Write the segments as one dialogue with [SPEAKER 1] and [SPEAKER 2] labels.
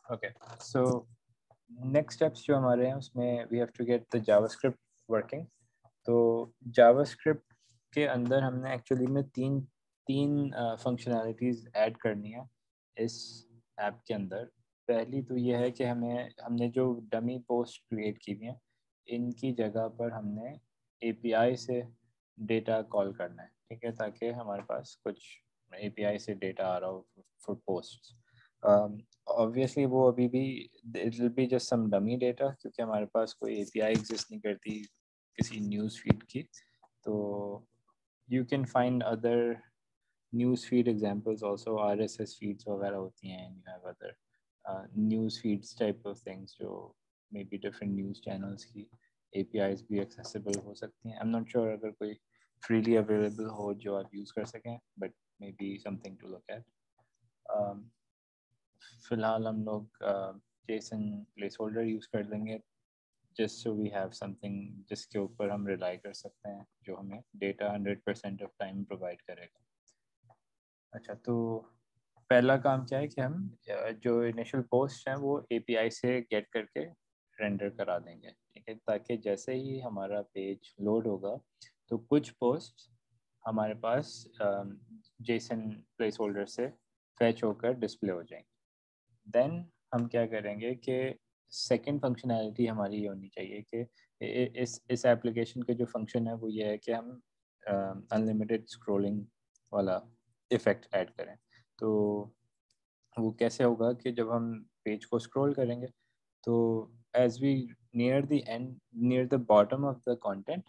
[SPEAKER 1] Okay, so next steps जो हमारे हैं उसमें we have to get the JavaScript working. तो जावास्क्रिप्ट के अंदर हमने एक्चुअली में तीन तीन फंक्शनैलिटीज़ ऐड करनी है इस ऐप के अंदर। पहली तो ये है कि हमने जो डमी पोस्ट क्रिएट की हुई हैं इनकी जगह पर हमने एपीआई से डेटा कॉल करना है, ठीक है, ताकि हमारे पास कुछ एपीआई से डेटा आ रहा हो फॉर पोस्ट्स। ऑब्वियसली वो अभी भी it will be just some dummy data, क्योंकि हमारे पास कोई एपीआई एग्जिस्ट नहीं करती किसी न्यूज़ फीड की। तो you can find other news feed examples also, RSS feeds वगैरह होती हैं, and you have other news feeds type of things जो may be different news channels की एपीआईज भी एक्सेसिबल हो सकती हैं। आई एम नॉट श्योर अगर कोई फ्रीली अवेलेबल हो जो आप यूज़ कर सकें, but maybe something to look at. फिलहाल हम लोग जेसन प्लेस होल्डर यूज़ कर लेंगे just so we have something जिसके ऊपर हम रिलाई कर सकते हैं, जो हमें डेटा 100% ऑफ टाइम प्रोवाइड करेगा। अच्छा, तो पहला काम क्या है कि हम जो इनिशियल पोस्ट हैं वो एपीआई से गेट करके रेंडर करा देंगे, ठीक है, ताकि जैसे ही हमारा पेज लोड होगा तो कुछ पोस्ट हमारे पास जेसन प्लेस होल्डर से फैच होकर डिस्प्ले हो जाएंगे। देन हम क्या करेंगे कि सेकंड फंक्शनैलिटी हमारी ये होनी चाहिए कि इस एप्लीकेशन के जो फंक्शन है वो ये है कि हम अनलिमिटेड स्क्रॉलिंग वाला इफ़ेक्ट ऐड करें। तो वो कैसे होगा कि जब हम पेज को स्क्रॉल करेंगे तो as we near the end, near the bottom of the content,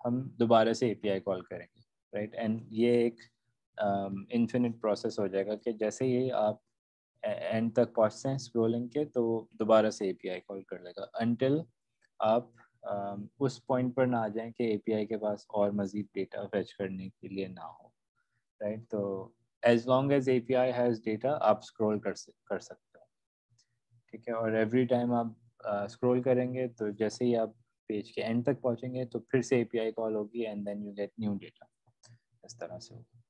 [SPEAKER 1] हम दोबारा से एपीआई कॉल करेंगे, राइट। एंड ये एक इन्फिनिट प्रोसेस हो जाएगा कि जैसे ही आप एंड तक पहुँचते हैं स्क्रोलिंग के तो दोबारा से एपीआई कॉल कर लेगा अनटिल आप उस पॉइंट पर ना आ जाएं कि एपीआई के पास और मज़ीद डेटा फैच करने के लिए ना हो, राइट। तो as long as API has data आप स्क्रॉल कर सकते हो, ठीक है। और एवरी टाइम आप स्क्रॉल करेंगे तो जैसे ही आप पेज के एंड तक पहुंचेंगे तो फिर से एपीआई कॉल होगी and then you get new data, इस तरह से होगा,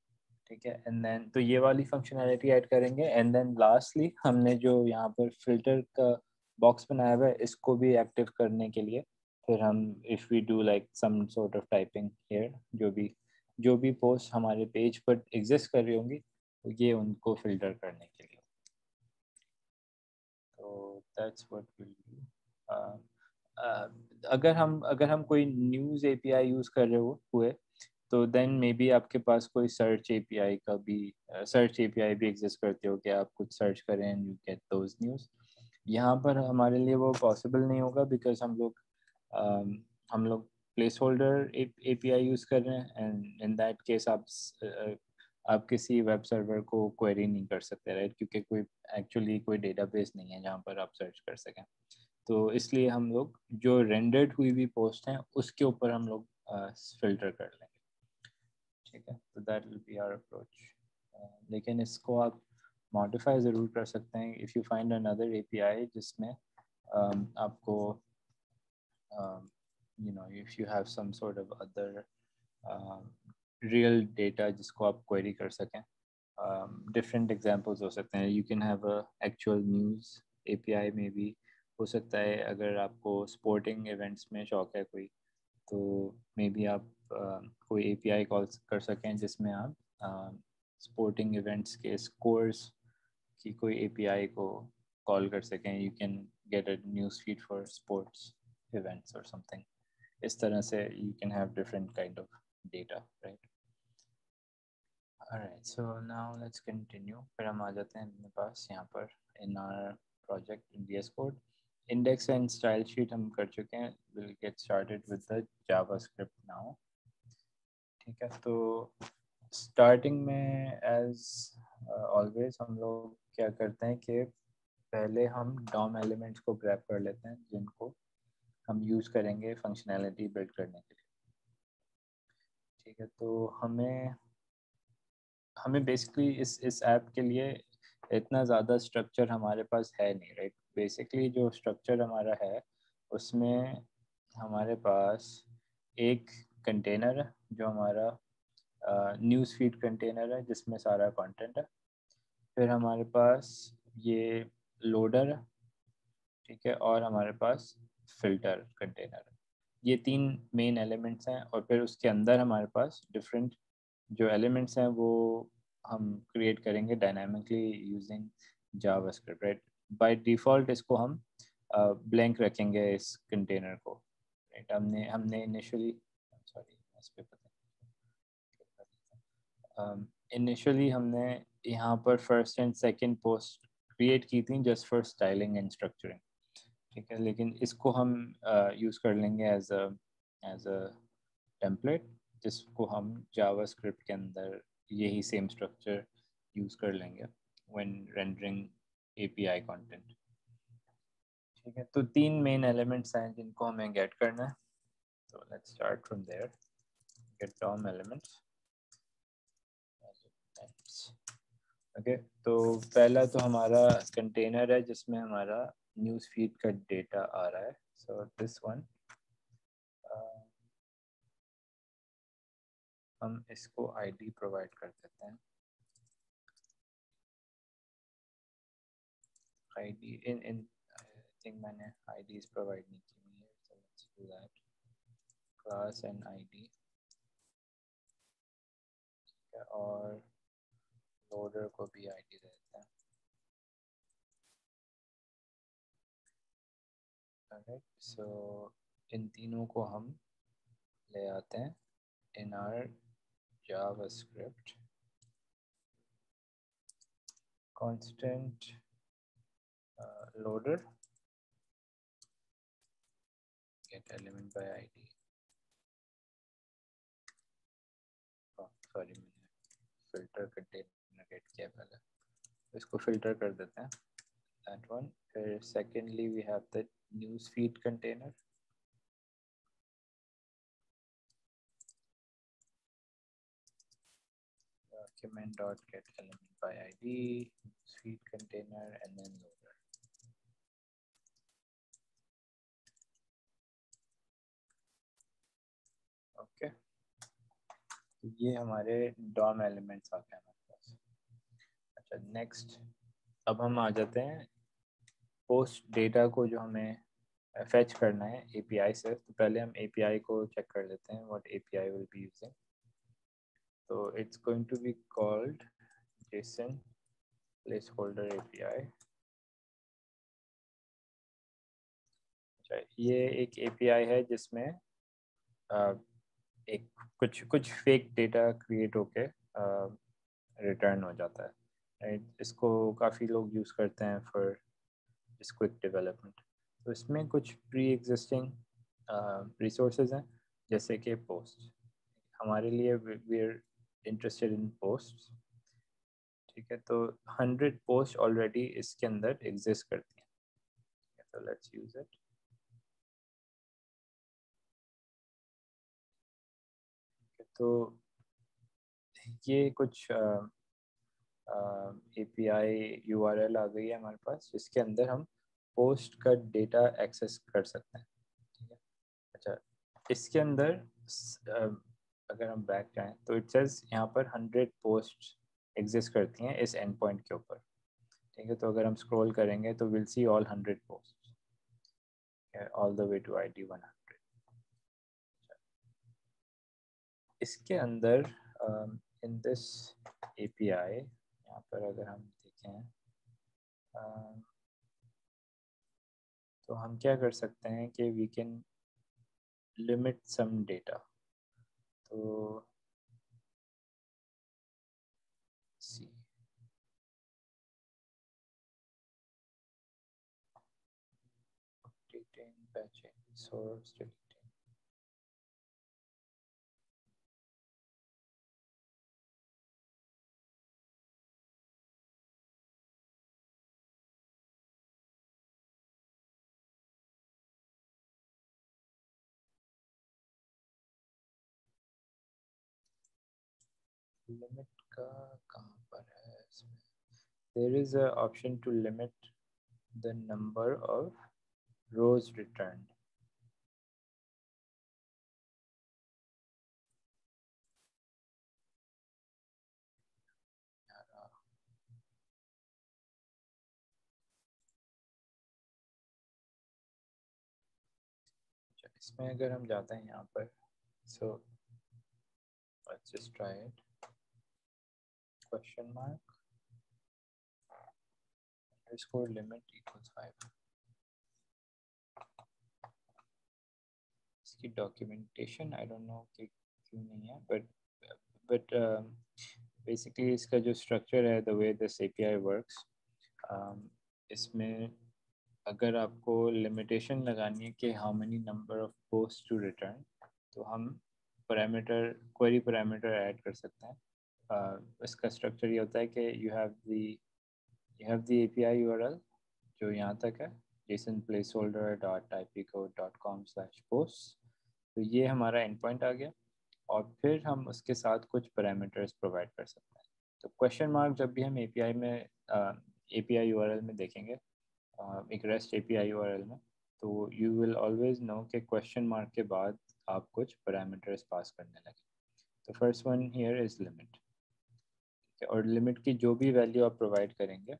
[SPEAKER 1] ठीक है। एंड देन तो ये वाली फंक्शनैलिटी ऐड करेंगे। एंड देन लास्टली हमने जो यहाँ पर फिल्टर का बॉक्स बनाया हुआ है इसको भी एक्टिव करने के लिए फिर हम if we do like some sort of typing here, जो भी पोस्ट हमारे पेज पर एग्जिस्ट कर रही होंगी तो ये उनको फिल्टर करने के लिए। तो दैट्स व्हाट विल डू। अगर हम कोई न्यूज़ एपीआई यूज़ कर रहे हुए तो देन मे बी आपके पास कोई सर्च एपीआई भी एग्जिस्ट करती हो कि आप कुछ सर्च करें and you get those news. यहाँ पर हमारे लिए वो पॉसिबल नहीं होगा बिकॉज हम लोग प्लेस होल्डर एपीआई यूज़ कर रहे हैं एंड इन दैट केस आप किसी वेब सर्वर को क्वेरी नहीं कर सकते, राइट, क्योंकि कोई एक्चुअली कोई डेटाबेस नहीं है जहाँ पर आप सर्च कर सकें। तो इसलिए हम लोग जो रेंडर्ड हुई भी पोस्ट हैं उसके ऊपर हम लोग फिल्टर कर लेंगे, ठीक है। तो that will be our approach. लेकिन इसको आप मॉडिफाई ज़रूर कर सकते हैं if you find another API जिसमें आपको if you have some sort of other real data जिसको आप क्वेरी कर सकें। डिफरेंट एग्जांपल्स हो सकते हैं, you can have a actual news API में भी हो सकता है। अगर आपको स्पोर्टिंग इवेंट्स में शौक है कोई तो मे बी आप कोई एपीआई कॉल कर सकें जिसमें आप स्पोर्टिंग इवेंट्स के स्कोर्स की कोई एपीआई को कॉल कर सकें। You can get a news feed for sports events और समथिंग, इस तरह से you can have different kind of data, right. Alright, so now let's continue. फिर हम आ जाते हैं अपने पास यहाँ पर in our project in VS Code. Index and style sheet हम कर चुके हैं. We'll get started with the JavaScript now. ठीक है, तो starting में as always हम लोग क्या करते हैं कि पहले हम DOM elements को grab कर लेते हैं जिनको हम यूज़ करेंगे फंक्शनैलिटी बिल्ड करने के लिए, ठीक है। तो हमें बेसिकली इस ऐप के लिए इतना ज़्यादा स्ट्रक्चर हमारे पास है नहीं, राइट। बेसिकली जो स्ट्रक्चर हमारा है उसमें हमारे पास एक कंटेनर है जो हमारा न्यूज़ फीड कंटेनर है जिसमें सारा कंटेंट है। फिर हमारे पास ये लोडर, ठीक है, और हमारे पास फिल्टर कंटेनर। ये तीन मेन एलिमेंट्स हैं, और फिर उसके अंदर हमारे पास डिफरेंट जो एलिमेंट्स हैं वो हम क्रिएट करेंगे dynamically using JavaScript, right. By default इसको हम ब्लैंक रखेंगे इस कंटेनर को, राइट। हमने हमने इनिशियली, सॉरी इस पे पता इनिशियली हमने यहाँ पर first and second post create की थी just for styling and structuring, ठीक है। लेकिन इसको हम यूज़ कर लेंगे एज अ टेम्पलेट, जिसको हम जावास्क्रिप्ट के अंदर यही सेम स्ट्रक्चर यूज़ कर लेंगे व्हेन रेंडरिंग एपीआई कंटेंट, ठीक है। तो तीन मेन एलिमेंट्स हैं जिनको हमें गेट करना है, तो let's start from there. Get DOM elements, okay. तो पहला तो हमारा कंटेनर है जिसमें हमारा न्यूज़ फीड का डेटा आ रहा है, सो दिस वन हम इसको आईडी प्रोवाइड कर देते हैं। आईडी इन आई थिंक मैंने आईडीज प्रोवाइड नहीं की हुई है, सो let's do that. Class and ID, और लोडर को भी आईडी देते हैं, राइट। सो इन तीनों को हम ले आते हैं in our JavaScript constant loader get element by ID. Sorry मैंने फिल्टर कंटेनर गेट किया पहले, इसको फिल्टर कर देते हैं, that one. Secondly, we have the newsfeed container. Document.get element by ID, newsfeed container, and then loader. Okay. तो ये हमारे DOM एलिमेंट्स आ गए हमारे पास। अच्छा, नेक्स्ट अब हम आ जाते हैं पोस्ट डेटा को जो हमें फेच करना है एपीआई से। तो पहले हम एपीआई को चेक कर लेते हैं, what API will be using. तो it's going to be called JSON placeholder API। ये एक एपीआई है जिसमें एक कुछ कुछ फेक डेटा क्रिएट होके रिटर्न हो जाता है, राइट। इसको काफ़ी लोग यूज़ करते हैं फॉर इस क्विक डेवलपमेंट। तो इसमें कुछ प्री एग्जिस्टिंग रिसोर्सेज हैं, जैसे कि पोस्ट। हमारे लिए we are interested in post, ठीक है। तो 100 पोस्ट ऑलरेडी इसके अंदर एग्जिस्ट करती हैं, तो लेट्स यूज इट। तो ये कुछ API URL आ गई है हमारे पास, जिसके अंदर हम पोस्ट का डेटा एक्सेस कर सकते हैं, ठीक है। अच्छा, इसके अंदर अगर हम बैक जाएं तो इट सेज यहाँ पर 100 पोस्ट एग्जिस्ट करती हैं इस एंड पॉइंट के ऊपर, ठीक है। तो अगर हम स्क्रॉल करेंगे तो will see all 100 post all the way to ID 100। इसके अंदर इन दिस API यहाँ पर अगर हम देखें तो हम क्या कर सकते हैं कि we can limit some data. तो see updating patching source deleting, limit का कहाँ पर है इसमें? There is a option to limit the number of rows return. इसमें अगर हम जाते हैं यहाँ पर, so let's just try it, question mark underscore limit equals 5, इसकी डॉक्यूमेंटेशन आई डोंट नो कि क्यों नहीं है, बट बेसिकली इसका जो स्ट्रक्चर है, the way this API works, इसमें अगर आपको लिमिटेशन लगानी है कि how many number of post to return, तो हम पैरामीटर, क्वेरी पैरामीटर ऐड कर सकते हैं। इसका स्ट्रक्चर ये होता है कि you have the API URL जो यहाँ तक है, jasonplaceholder.ipcode.com/posts, तो ये हमारा एंड पॉइंट आ गया, और फिर हम उसके साथ कुछ पैरामीटर्स प्रोवाइड कर सकते हैं। तो क्वेश्चन मार्क जब भी हम एपीआई में एपीआई यूआरएल में देखेंगे, एक रेस्ट एपीआई यूआरएल में, तो यू विल ऑलवेज नो कि क्वेश्चन मार्क के बाद आप कुछ पैरामीटर्स पास करने लगे। तो first one here is limit, और लिमिट की जो भी वैल्यू आप प्रोवाइड करेंगे,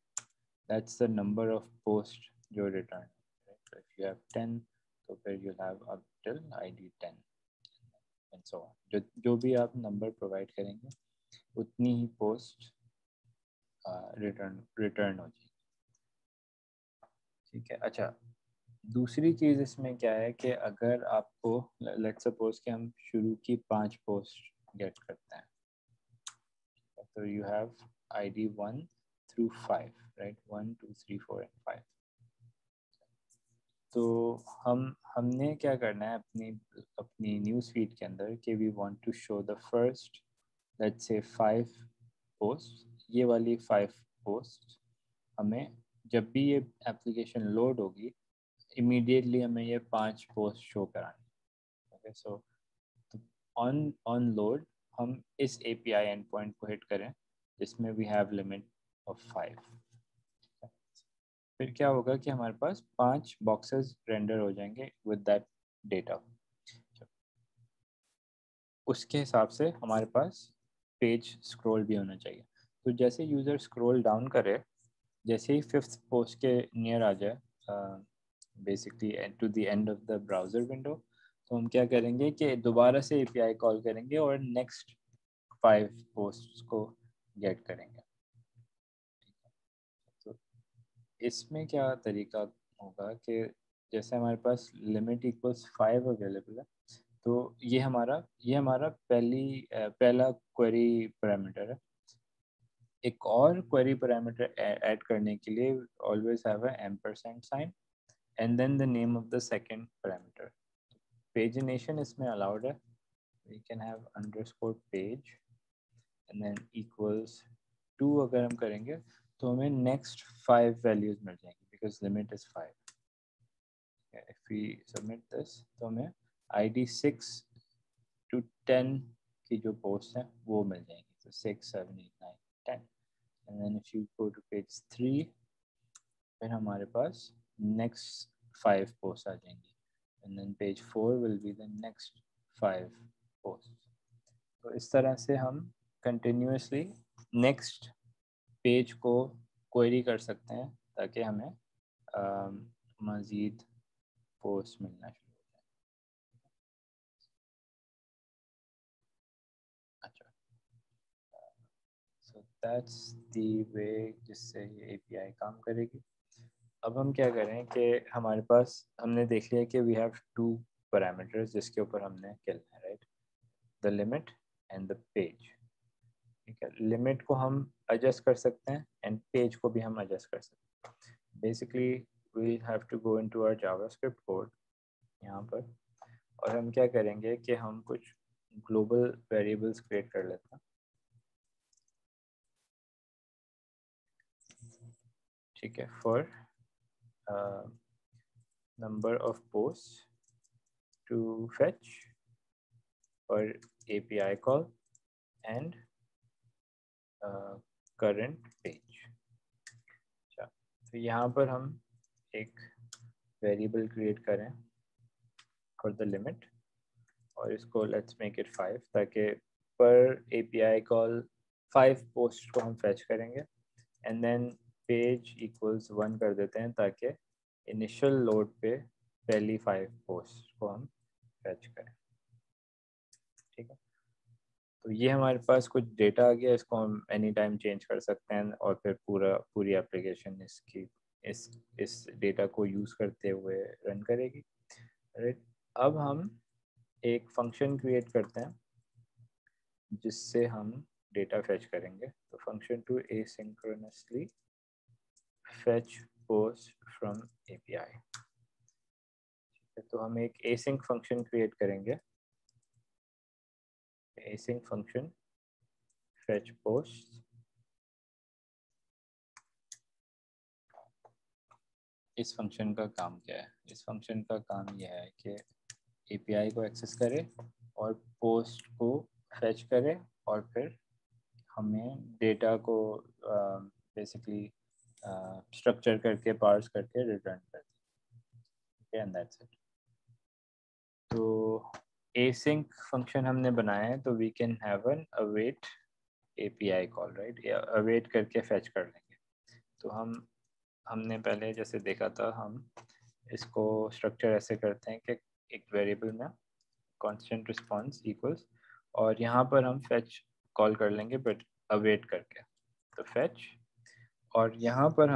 [SPEAKER 1] that's the number of post जो रिटर्न। इफ यू हैव 10, तो फिर you have up till ID 10 and so on. जो भी आप नंबर प्रोवाइड करेंगे उतनी ही पोस्ट रिटर्न हो जाएगी। ठीक है। अच्छा, दूसरी चीज़ इसमें क्या है कि अगर आपको, लेट्स सपोज कि हम शुरू की 5 पोस्ट गेट करते हैं, तो you have ID 1 through 5, right, 1 2 3 4 and 5। तो हमने क्या करना है अपनी अपनी न्यूज़ फीड के अंदर कि we want to show the first, let's say 5 post, ये वाली 5 पोस्ट हमें जब भी ये एप्लीकेशन लोड होगी, इमीडिएटली हमें ये 5 पोस्ट शो करानी। ओके, सो ऑन लोड हम इस एपीआई एंड पॉइंट को हिट करें जिसमें वी हैव लिमिट ऑफ 5। फिर क्या होगा कि हमारे पास 5 बॉक्सेस रेंडर हो जाएंगे विद दैट डेटा। उसके हिसाब से हमारे पास पेज स्क्रॉल भी होना चाहिए। तो जैसे यूज़र स्क्रॉल डाउन करे, जैसे ही 5th पोस्ट के नियर आ जाए, basically to the end of the browser window, तो हम क्या करेंगे कि दोबारा से एपीआई कॉल करेंगे और नेक्स्ट 5 पोस्ट्स को गेट करेंगे। तो इसमें क्या तरीका होगा कि जैसे हमारे पास लिमिट इक्वल्स 5 अवेलेबल है, तो ये हमारा पहला क्वेरी पैरामीटर है। एक और क्वेरी पैरामीटर ऐड करने के लिए always have a ampersand sign and then the name of the second parameter. Pagination इसमें अलाउड है, we can have underscore page and then equals 2। अगर हम करेंगे तो हमें नेक्स्ट 5 वैल्यूज मिल जाएंगी because limit is 5। If we submit this, तो हमें ID 6 to 10 की जो पोस्ट है वो मिल जाएंगी। तो 6 7 8 9 10, and then if you go to page 3, फिर हमारे पास नेक्स्ट 5 पोस्ट आ जाएंगी, and then page 4 will be the next 5 post. तो इस तरह से हम कंटिन्यूसली नेक्स्ट पेज को क्वेरी कर सकते हैं ताकि हमें मज़ीद पोस्ट मिलना शुरू हो जाए। अच्छा, सो दैट्स द वे जिससे ये एपीआई काम करेगी। अब हम क्या करें कि हमारे पास, हमने देख लिया कि वी हैव 2 पैरामीटर्स जिसके ऊपर हमने खेलना है, right, the limit and the page. ठीक है, लिमिट को हम एडजस्ट कर सकते हैं एंड पेज को भी हम एडजस्ट कर सकते हैं। Basically we have to go into our JavaScript code यहाँ पर, और हम क्या करेंगे कि हम कुछ ग्लोबल वेरिएबल्स क्रिएट कर लेते हैं। ठीक है, for number of posts to fetch, for API call and current page। अच्छा, तो यहाँ पर हम एक वेरिएबल क्रिएट करें फॉर द लिमिट, और इसको लेट्स मेक इट 5 ताकि पर API कॉल 5 पोस्ट को हम फैच करेंगे, एंड देन पेज इक्वल्स 1 कर देते हैं ताकि इनिशियल लोड पे पहली 5 पोस्ट को हम फेच करें। ठीक है, तो ये हमारे पास कुछ डेटा आ गया, इसको हम एनी टाइम चेंज कर सकते हैं और फिर पूरी एप्लीकेशन इसकी इस डेटा को यूज़ करते हुए रन करेगी। राइट, अब हम एक फंक्शन क्रिएट करते हैं जिससे हम डेटा फेच करेंगे। तो function to asynchronously fetch post from API. तो हम एक एसिंक फंक्शन क्रिएट करेंगे, एसिंक फंक्शन फेच पोस्ट। इस फंक्शन का काम क्या है? इस फंक्शन का काम यह है कि एपीआई को एक्सेस करे और पोस्ट को फेच करे और फिर हमें डेटा को बेसिकली स्ट्रक्चर करके पार्स करके रिटर्न कर दे, एंड दैट्स इट। तो async फंक्शन हमने बनाया है, तो we can have an await API call, right, या अवेट करके फेच कर लेंगे। तो हमने पहले जैसे देखा था, हम इसको स्ट्रक्चर ऐसे करते हैं कि एक वेरिएबल में कांस्टेंट रिस्पांस इक्वल्स, और यहाँ पर हम फेच कॉल कर लेंगे बट अवेट करके। तो फेच, और यहाँ पर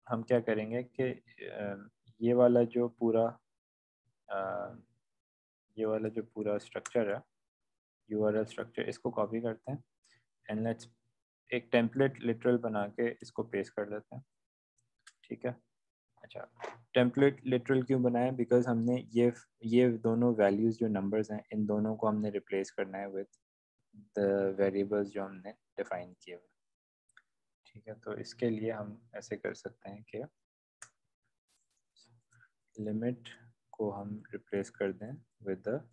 [SPEAKER 1] हम क्या करेंगे कि ये वाला जो पूरा स्ट्रक्चर है, यूआरएल स्ट्रक्चर, इसको कॉपी करते हैं एंड लेट्स एक टेम्पलेट लिटरल बना के इसको पेस्ट कर देते हैं। ठीक है, अच्छा, टेम्पलेट लिटरल क्यों बनाया? बिकॉज हमने ये दोनों वैल्यूज जो नंबर्स हैं, इन दोनों को हमने रिप्लेस करना है विद द वेरिएबल्स जो हमने डिफाइन किए हुए। ठीक है, तो इसके लिए हम ऐसे कर सकते हैं कि लिमिट को हम रिप्लेस कर दें with the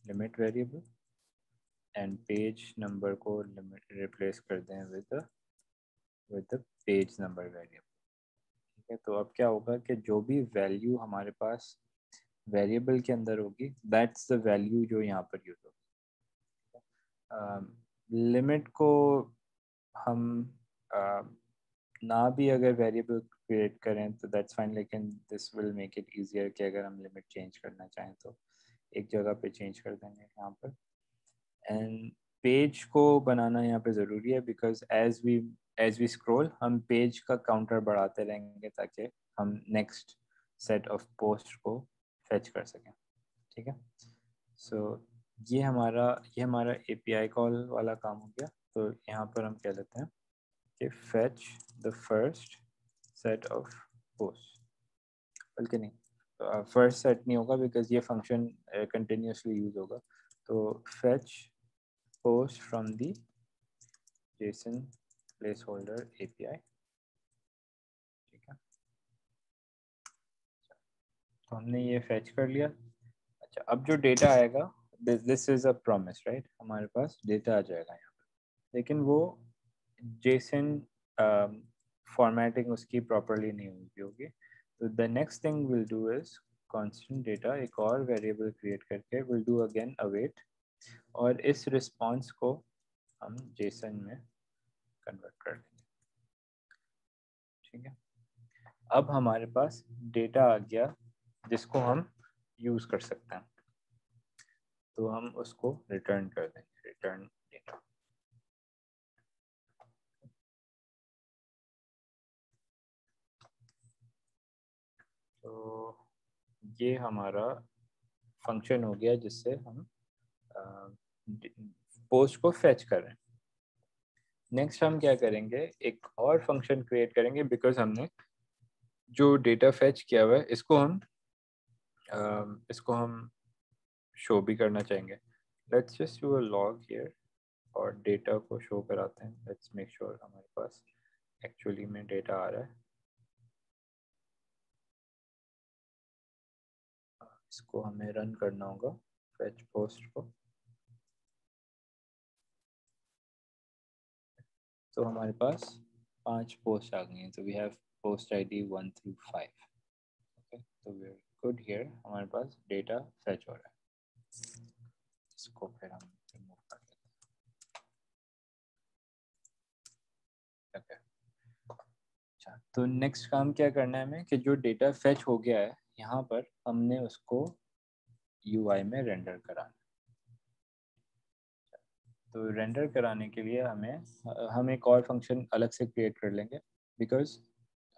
[SPEAKER 1] limit variable and page number को रिप्लेस कर दें with the page number variable. ठीक है, तो अब क्या होगा कि जो भी वैल्यू हमारे पास वेरिएबल के अंदर होगी, दैट्स द वैल्यू जो यहाँ पर यूज होगी। लिमिट को हम ना भी अगर वेरिएबल क्रिएट करें तो दैट्स फाइन, लेकिन this will make it easier कि अगर हम लिमिट चेंज करना चाहें तो एक जगह पे चेंज कर देंगे यहाँ पर। एंड पेज को बनाना यहाँ पे ज़रूरी है, बिकॉज एज वी स्क्रॉल हम पेज का काउंटर बढ़ाते रहेंगे ताकि हम नेक्स्ट सेट ऑफ पोस्ट को फेच कर सकें। ठीक है, सो ये हमारा एपीआई कॉल वाला काम हो गया। तो यहाँ पर हम कह लेते हैं कि fetch the first set of post, बल्कि नहीं, फर्स्ट सेट नहीं होगा बिकॉज ये फंक्शन कंटिन्यूसली यूज होगा। तो fetch post from the JSON placeholder API। ठीक है, तो हमने ये फेच कर लिया। अच्छा, अब जो डेटा आएगा, this is a promise, right, हमारे पास डेटा आ जाएगा यहाँ पर, लेकिन वो JSON फॉर्मेटिंग उसकी प्रॉपरली नहीं हुई होगी। तो the next thing will do is constant data, एक और वेरिएबल क्रिएट करके विल डू अगेन अवेट, और इस रिस्पांस को हम JSON में कन्वर्ट कर देंगे। ठीक है, अब हमारे पास डेटा आ गया जिसको हम यूज कर सकते हैं, तो हम उसको रिटर्न कर देंगे, रिटर्न डेटा। तो ये हमारा फंक्शन हो गया जिससे हम पोस्ट को फेच कर रहे हैं। नेक्स्ट हम क्या करेंगे, एक और फंक्शन क्रिएट करेंगे, बिकॉज हमने जो डेटा फेच किया हुआ है इसको हम शो भी करना चाहेंगे। Let's just do a log here और डेटा को शो कराते हैं। लेट्स मेक श्योर हमारे पास एक्चुअली में डेटा आ रहा है। इसको हमें रन करना होगा, फेच पोस्ट को। तो हमारे पास 5 पोस्ट आ गई हैं, तो we have post ID 1 through 5। Okay, तो वी आर गुड हियर, हमारे पास डेटा फेच हो रहा है। इसको फिर हम रिमूव कर देते हैं। ओके, अच्छा, तो नेक्स्ट काम क्या करना है हमें कि जो डेटा फेच हो गया है यहाँ पर हमने उसको UI में रेंडर कराना। तो रेंडर कराने के लिए हम एक और फंक्शन अलग से क्रिएट कर लेंगे, बिकॉज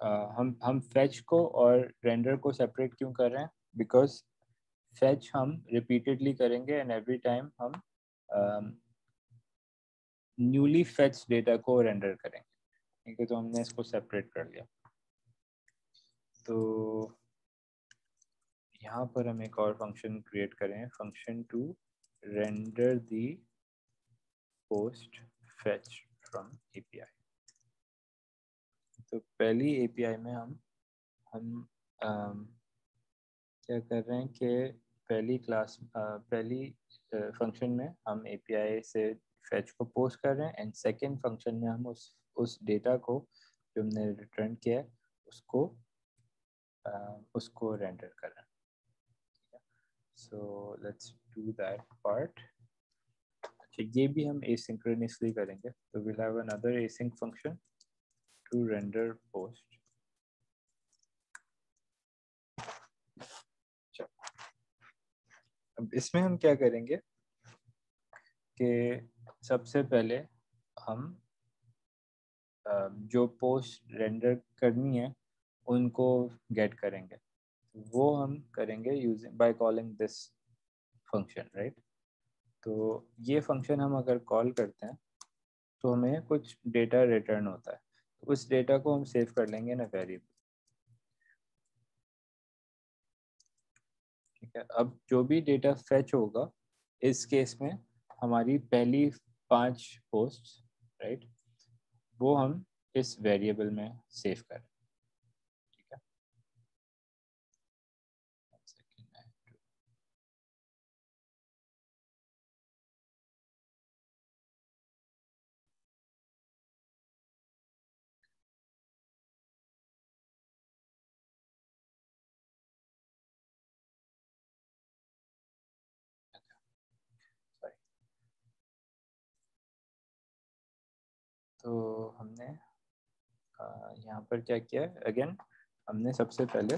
[SPEAKER 1] हम फेच को और रेंडर को सेपरेट क्यों कर रहे हैं, बिकॉज फेच हम रिपीटेडली करेंगे एंड एवरी टाइम हम न्यूली फेच डेटा को रेंडर करेंगे। ठीक है, तो हमने इसको सेपरेट कर लिया। तो यहाँ पर हम एक और फंक्शन क्रिएट करें, function to render the post fetch from API। तो पहली API में हम क्या कर रहे हैं कि पहली फंक्शन में हम API से फेच को पोस्ट कर रहे हैं एंड सेकेंड फंक्शन में हम उस डेटा को जो हमने रिटर्न किया है उसको रेंडर कर रहे हैं। So let's do that part. अच्छा, ये भी हम एसिंक्रोनसली करेंगे, तो will have another async function to render post. अब इसमें हम क्या करेंगे कि सबसे पहले हम जो पोस्ट रेंडर करनी है उनको गेट करेंगे। वो हम करेंगे using by calling this function, right. तो ये फंक्शन हम अगर कॉल करते हैं तो हमें कुछ डेटा रिटर्न होता है, तो उस डेटा को हम सेव कर लेंगे ना वेरिएबल। ठीक है, अब जो भी डेटा फेच होगा इस केस में हमारी पहली 5 पोस्ट, राइट, वो हम इस वेरिएबल में सेव करें। ठीक है, सॉरी। तो हमने यहाँ पर क्या किया है, अगेन हमने सबसे पहले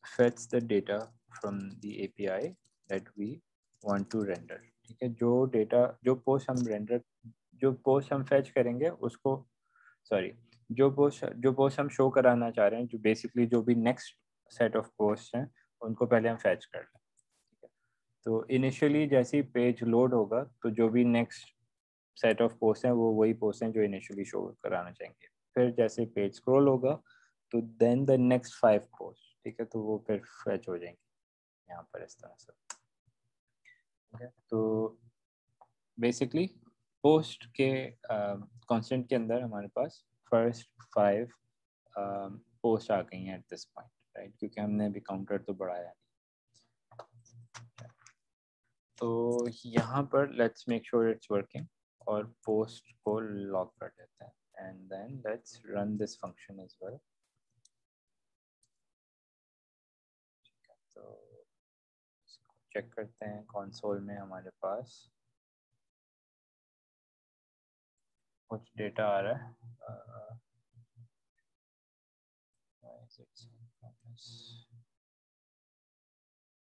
[SPEAKER 1] fetch the data from the API that we want to render। ठीक है, जो पोस्ट हम फेच करेंगे उसको, सॉरी, जो पोस्ट हम शो कराना चाह रहे हैं, जो बेसिकली जो भी नेक्स्ट सेट ऑफ पोस्ट हैं उनको पहले हम फेच कर लें। ठीक है, तो इनिशियली जैसे ही पेज लोड होगा तो जो भी नेक्स्ट सेट ऑफ पोस्ट हैं वो वही पोस्ट हैं जो इनिशियली शो कराना चाहेंगे। फिर जैसे पेज स्क्रॉल होगा तो देन द नेक्स्ट 5 पोस्ट, ठीक है, तो वो फिर फेच हो जाएंगे यहाँ पर इस तरह से। ठीक है, तो बेसिकली पोस्ट के कांस्टेंट के अंदर हमारे पास फर्स्ट 5 पोस्ट आ गई हैं एट दिस पॉइंट, राइट, क्योंकि हमने अभी काउंटर तो बढ़ाया नहीं। तो यहाँ पर let's make sure it's working और पोस्ट को लॉक कर देते हैं and then let's run this function as well. तो चेक करते हैं कंसोल में हमारे पास कुछ डेटा आ रहा है।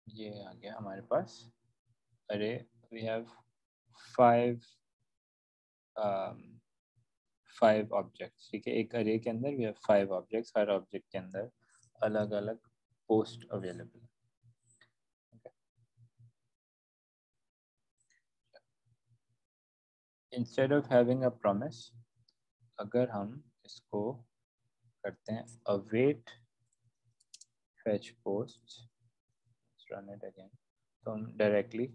[SPEAKER 1] ये आ गया हमारे पास अरे, वी हैव 5 5 ऑब्जेक्ट्स। ठीक है, एक अरे के अंदर वी हैव 5 ऑब्जेक्ट्स, हर ऑब्जेक्ट के अंदर अलग अलग पोस्ट अवेलेबल है। Instead of having a promise, अगर हम इसको करते हैं await fetch post, run it again, तो हम डायरेक्टली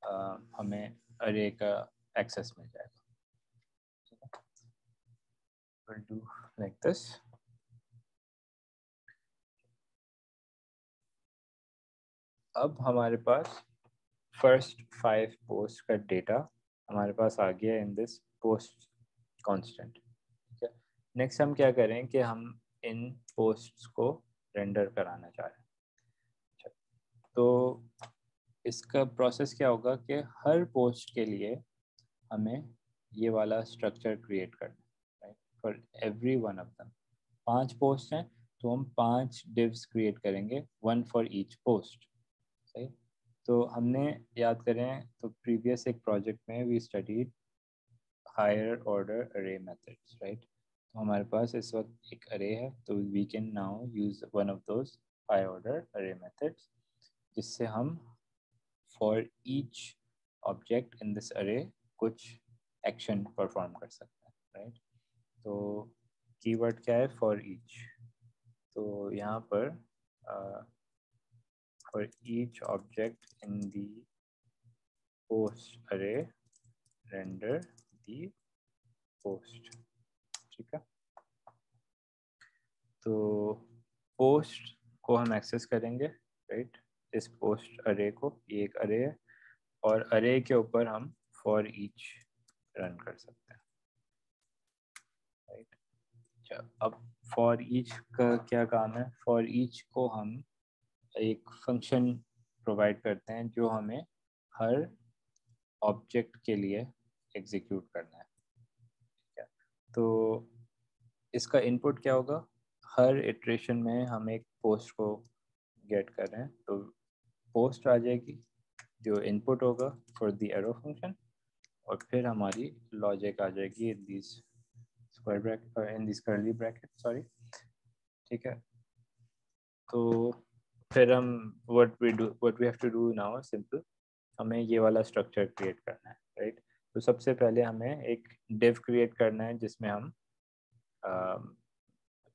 [SPEAKER 1] हमें अरे का एक्सेस मिल जाएगा। We'll do like this। अब हमारे पास फर्स्ट 5 पोस्ट का डेटा हमारे पास आ गया इन दिस पोस्ट कांस्टेंट। ठीक है, नेक्स्ट हम क्या करें कि हम इन पोस्ट्स को रेंडर कराना चाह रहे हैं। अच्छा, तो इसका प्रोसेस क्या होगा कि हर पोस्ट के लिए हमें ये वाला स्ट्रक्चर क्रिएट करना है, right, for every one of them. 5 post हैं तो हम 5 डिव्स क्रिएट करेंगे, 1 फॉर ईच पोस्ट। राइट। तो हमने याद करें तो प्रीवियस एक प्रोजेक्ट में we studied higher order array methods, right. तो हमारे पास इस वक्त एक अरे है, तो we can now use one of those high order array methods, जिससे हम for each object in this array कुछ एक्शन परफॉर्म कर सकते हैं, राइट। तो कीवर्ड क्या है? For each. तो यहाँ पर for each object in the post अरे रेंडर दी पोस्ट, ठीक है। तो पोस्ट को हम एक्सेस करेंगे, राइट। इस पोस्ट अरे को, ये एक अरे है और अरे के ऊपर हम फॉर ईच रन कर सकते हैं, राइट। अच्छा, अब फॉर ईच का क्या काम है? फॉर ईच को हम एक फंक्शन प्रोवाइड करते हैं जो हमें हर ऑब्जेक्ट के लिए एग्जीक्यूट करना है, ठीक है। तो इसका इनपुट क्या होगा? हर इटरेशन में हम एक पोस्ट को गेट कर रहे हैं, तो पोस्ट आ जाएगी जो इनपुट होगा फॉर द एरो फंक्शन, और फिर हमारी लॉजिक आ जाएगी in this square bracket, in this curly bracket, sorry, ठीक है। तो फिर हम what we have to do now simple, हमें ये वाला स्ट्रक्चर क्रिएट करना है, राइट। तो सबसे पहले हमें एक डिव क्रिएट करना है जिसमें हम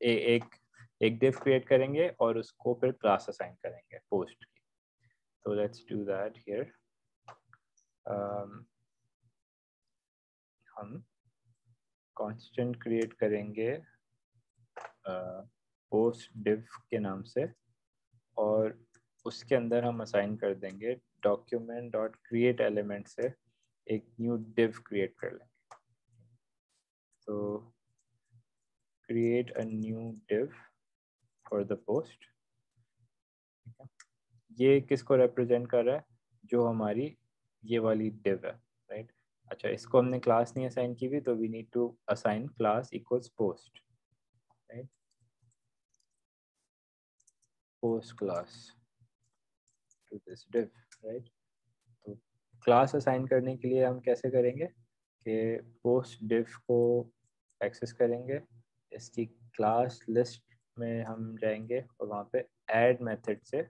[SPEAKER 1] एक एक डिव क्रिएट करेंगे और उसको फिर क्लास असाइन करेंगे पोस्ट की। तो लेट्स डू दैट हियर। हम कांस्टेंट क्रिएट करेंगे पोस्ट डिव के नाम से, और उसके अंदर हम असाइन कर देंगे डॉक्यूमेंट डॉट क्रिएट एलिमेंट से एक न्यू डिव क्रिएट कर लेंगे। तो create a new div for the post, ये किसको रिप्रेजेंट कर रहा है? जो हमारी ये वाली डिव है, राइट। अच्छा, इसको हमने क्लास नहीं असाइन की हुई, तो we need to assign class equals post, right. Post class to this div, right. तो क्लास असाइन करने के लिए हम कैसे करेंगे कि पोस्ट डिव को एक्सेस करेंगे, इसकी क्लास लिस्ट में हम जाएंगे और वहाँ पे ऐड मेथड से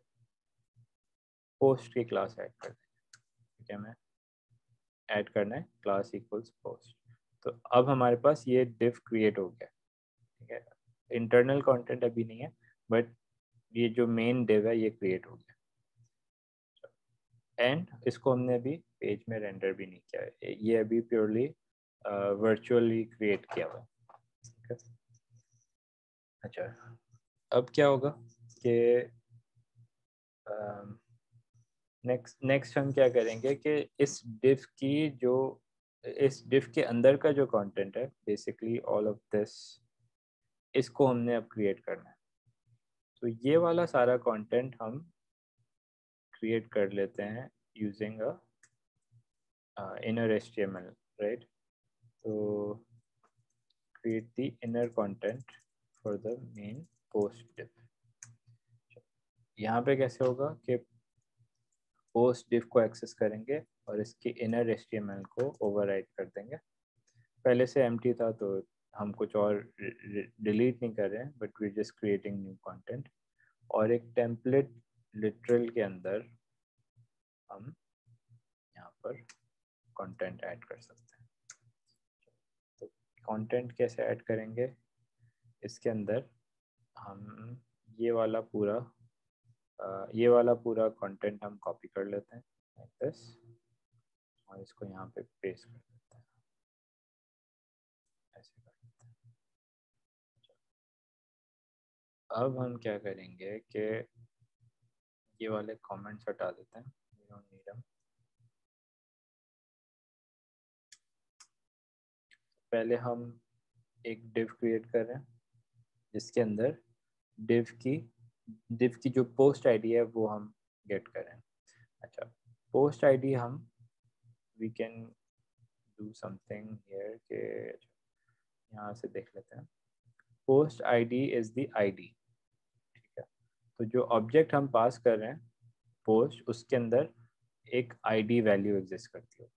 [SPEAKER 1] पोस्ट की क्लास ऐड कर देंगे, ठीक है। हमें ऐड करना है क्लास इक्वल्स पोस्ट। तो अब हमारे पास ये डिव क्रिएट हो गया, ठीक है। इंटरनल कंटेंट अभी नहीं है, बट ये जो मेन डिव है ये क्रिएट हो गया, एंड इसको हमने अभी पेज में रेंडर भी नहीं किया है, ये अभी प्योरली वर्चुअली क्रिएट किया हुआ है, ठीक है। अच्छा, अब क्या होगा कि नेक्स्ट हम क्या करेंगे कि इस डिव के अंदर का जो कंटेंट है, बेसिकली ऑल ऑफ दिस, इसको हमने अब क्रिएट करना है। तो ये वाला सारा कंटेंट हम क्रिएट कर लेते हैं using a inner HTML, right. तो create the inner content for the main post div। यहाँ पे कैसे होगा कि पोस्ट डिव को एक्सेस करेंगे और इसके इनर HTML को ओवरराइड कर देंगे। पहले से एम्प्टी था तो हम कुछ और डिलीट नहीं कर रहे हैं, but we just creating new content, और एक टेम्पलेट लिटरल के अंदर हम यहाँ पर कंटेंट ऐड कर सकते हैं। तो कंटेंट कैसे ऐड करेंगे? इसके अंदर हम ये वाला पूरा कंटेंट हम कॉपी कर लेते हैं लाइक दिस, और इसको यहाँ पे पेस्ट कर देते हैं, ऐसे कर देते हैं। अब हम क्या करेंगे कि ये वाले कमेंट्स हटा देते हैं, we don't need them। पहले हम एक डिव क्रिएट कर रहे हैं जिसके अंदर डिव की जो पोस्ट आईडी है वो हम गेट करें। अच्छा, पोस्ट आईडी हम we can do something here के यहाँ से देख लेते हैं। Post ID is the ID, ठीक है। तो जो ऑब्जेक्ट हम पास कर रहे हैं पोस्ट उसके अंदर एक आईडी वैल्यू एग्जिस्ट करती है,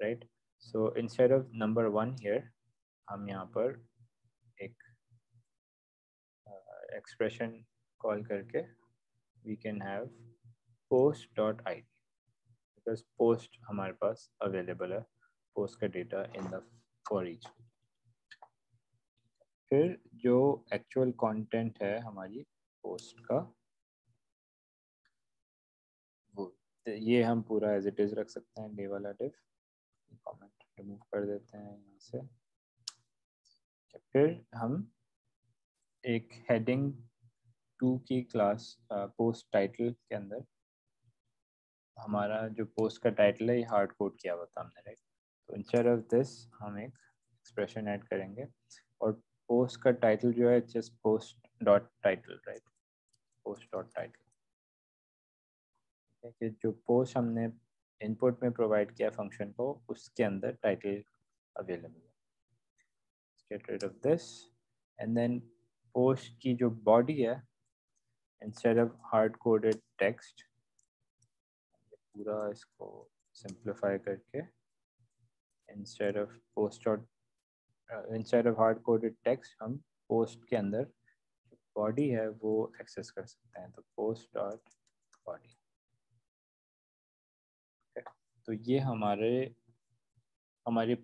[SPEAKER 1] right? So instead of number 1 here हम यहाँ पर एक एक्सप्रेशन कॉल करके we can have post dot I D, because post हमारे पास अवेलेबल है, पोस्ट का data in the for each. फिर जो एक्चुअल कंटेंट है हमारी पोस्ट का, वो ये हम पूरा एज इट इज रख सकते हैं, डे वाला डिव। कमेंट रिमूव कर देते हैं यहाँ से। फिर हम एक हेडिंग 2 की क्लास पोस्ट टाइटल के अंदर, हमारा जो पोस्ट का टाइटल है ये हार्ड कोड किया हुआ था हमने, राइट? तो इंस्टेड ऑफ दिस हम एक एक्सप्रेशन ऐड करेंगे, और पोस्ट का टाइटल जो है just post dot title, right? Post dot title, कि जो पोस्ट हमने इनपुट में प्रोवाइड किया फंक्शन को, उसके अंदर टाइटल अवेलेबल है। Get rid of this, and then post की जो बॉडी है, instead of hard coded text, पूरा इसको सिंप्लीफाई करके instead of post dot instead of hard coded text हम पोस्ट के अंदर बॉडी है वो एक्सेस कर सकते हैं, तो पोस्ट डॉट बॉडी। तो ये हमारे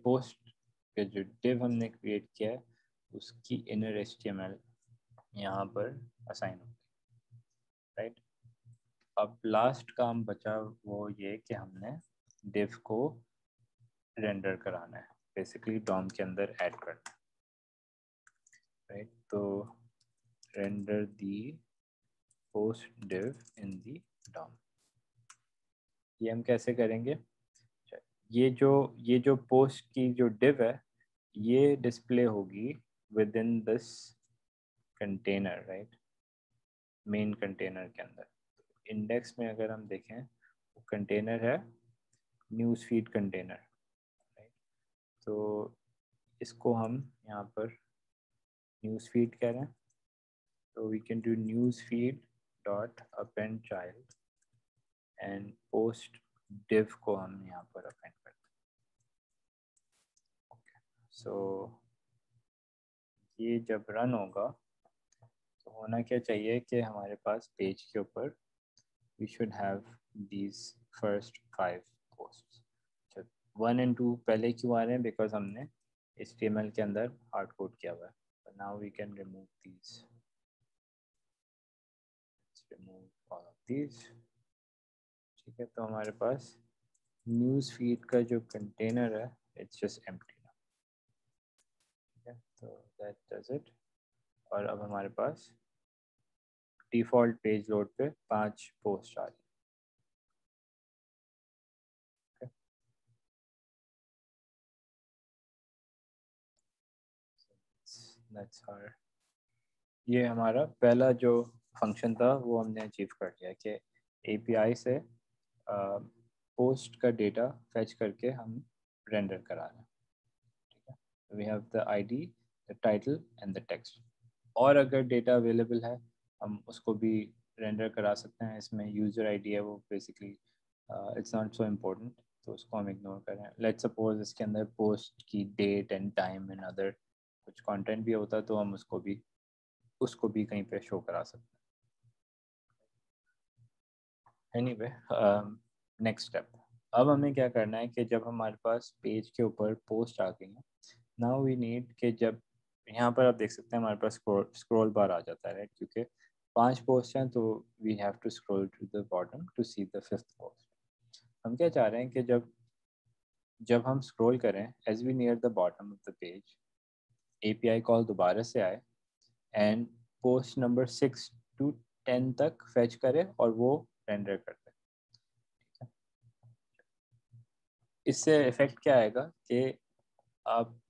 [SPEAKER 1] पोस्ट के जो डिव हमने क्रिएट किया है उसकी इनर HTML यहाँ पर असाइन हो गई, राइट? अब लास्ट काम बचा वो ये कि हमने डिव को रेंडर कराना है, बेसिकली डॉम के अंदर ऐड करना है, राइट? तो render the post div in the Dom, ये हम कैसे करेंगे? ये जो पोस्ट की जो डिव है ये डिस्प्ले होगी with in this container, right? Main container के अंदर। इंडेक्स में अगर हम देखें, वो कंटेनर है न्यूज़ फीड कंटेनर, राइट? तो इसको हम यहाँ पर न्यूज़ फीड कह रहे हैं, तो we can do news feed dot append child, and post div को हम यहाँ पर अपेंड करते हैं। ओके, सो ये जब रन होगा तो होना क्या चाहिए कि हमारे पास पेज के ऊपर we should have these first 5 posts. 1 and 2 पहले क्यों आ रहे हैं? बिकॉज हमने HTML के अंदर हार्ड कोड किया हुआ है। Now we can remove these, remove all of these, ठीक है? तो हमारे पास न्यूज़ फीड का जो कंटेनर है इट्स जस्ट एम्प्टी ना, ठीक है? तो दैट डज इट। और अब हमारे पास डिफ़ॉल्ट पेज लोड पे 5 पोस्ट आ रही है। That's our, ये हमारा पहला जो फंक्शन था वो हमने अचीव कर लिया कि API से पोस्ट का डेटा फेच करके हम रेंडर करा रहे हैं, ठीक है? We have the ID, the title and the text. और अगर डेटा अवेलेबल है हम उसको भी रेंडर करा सकते हैं। इसमें यूज़र ID है वो basically it's not so important, तो उसको हम इग्नोर करें। लेट्स सपोज इसके अंदर पोस्ट की date and time and other कुछ कंटेंट भी होता तो हम उसको भी कहीं पे शो करा सकते हैं। एनीवे, नेक्स्ट स्टेप, अब हमें क्या करना है कि जब हमारे पास पेज के ऊपर पोस्ट आ गई है, नाउ वी नीड कि जब यहाँ पर आप देख सकते हैं हमारे पास स्क्रॉल बार आ जाता है, राइट? क्योंकि 5 पोस्ट हैं तो we have to scroll to the bottom to see the 5th post. हम क्या चाह रहे हैं कि जब जब हम स्क्रॉल करें, as we near the bottom of the page, API call दोबारा से आए एंड पोस्ट नंबर 6 to 10 तक फेच करे और वो रेंडर कर दे। इससे इफेक्ट क्या आएगा कि आप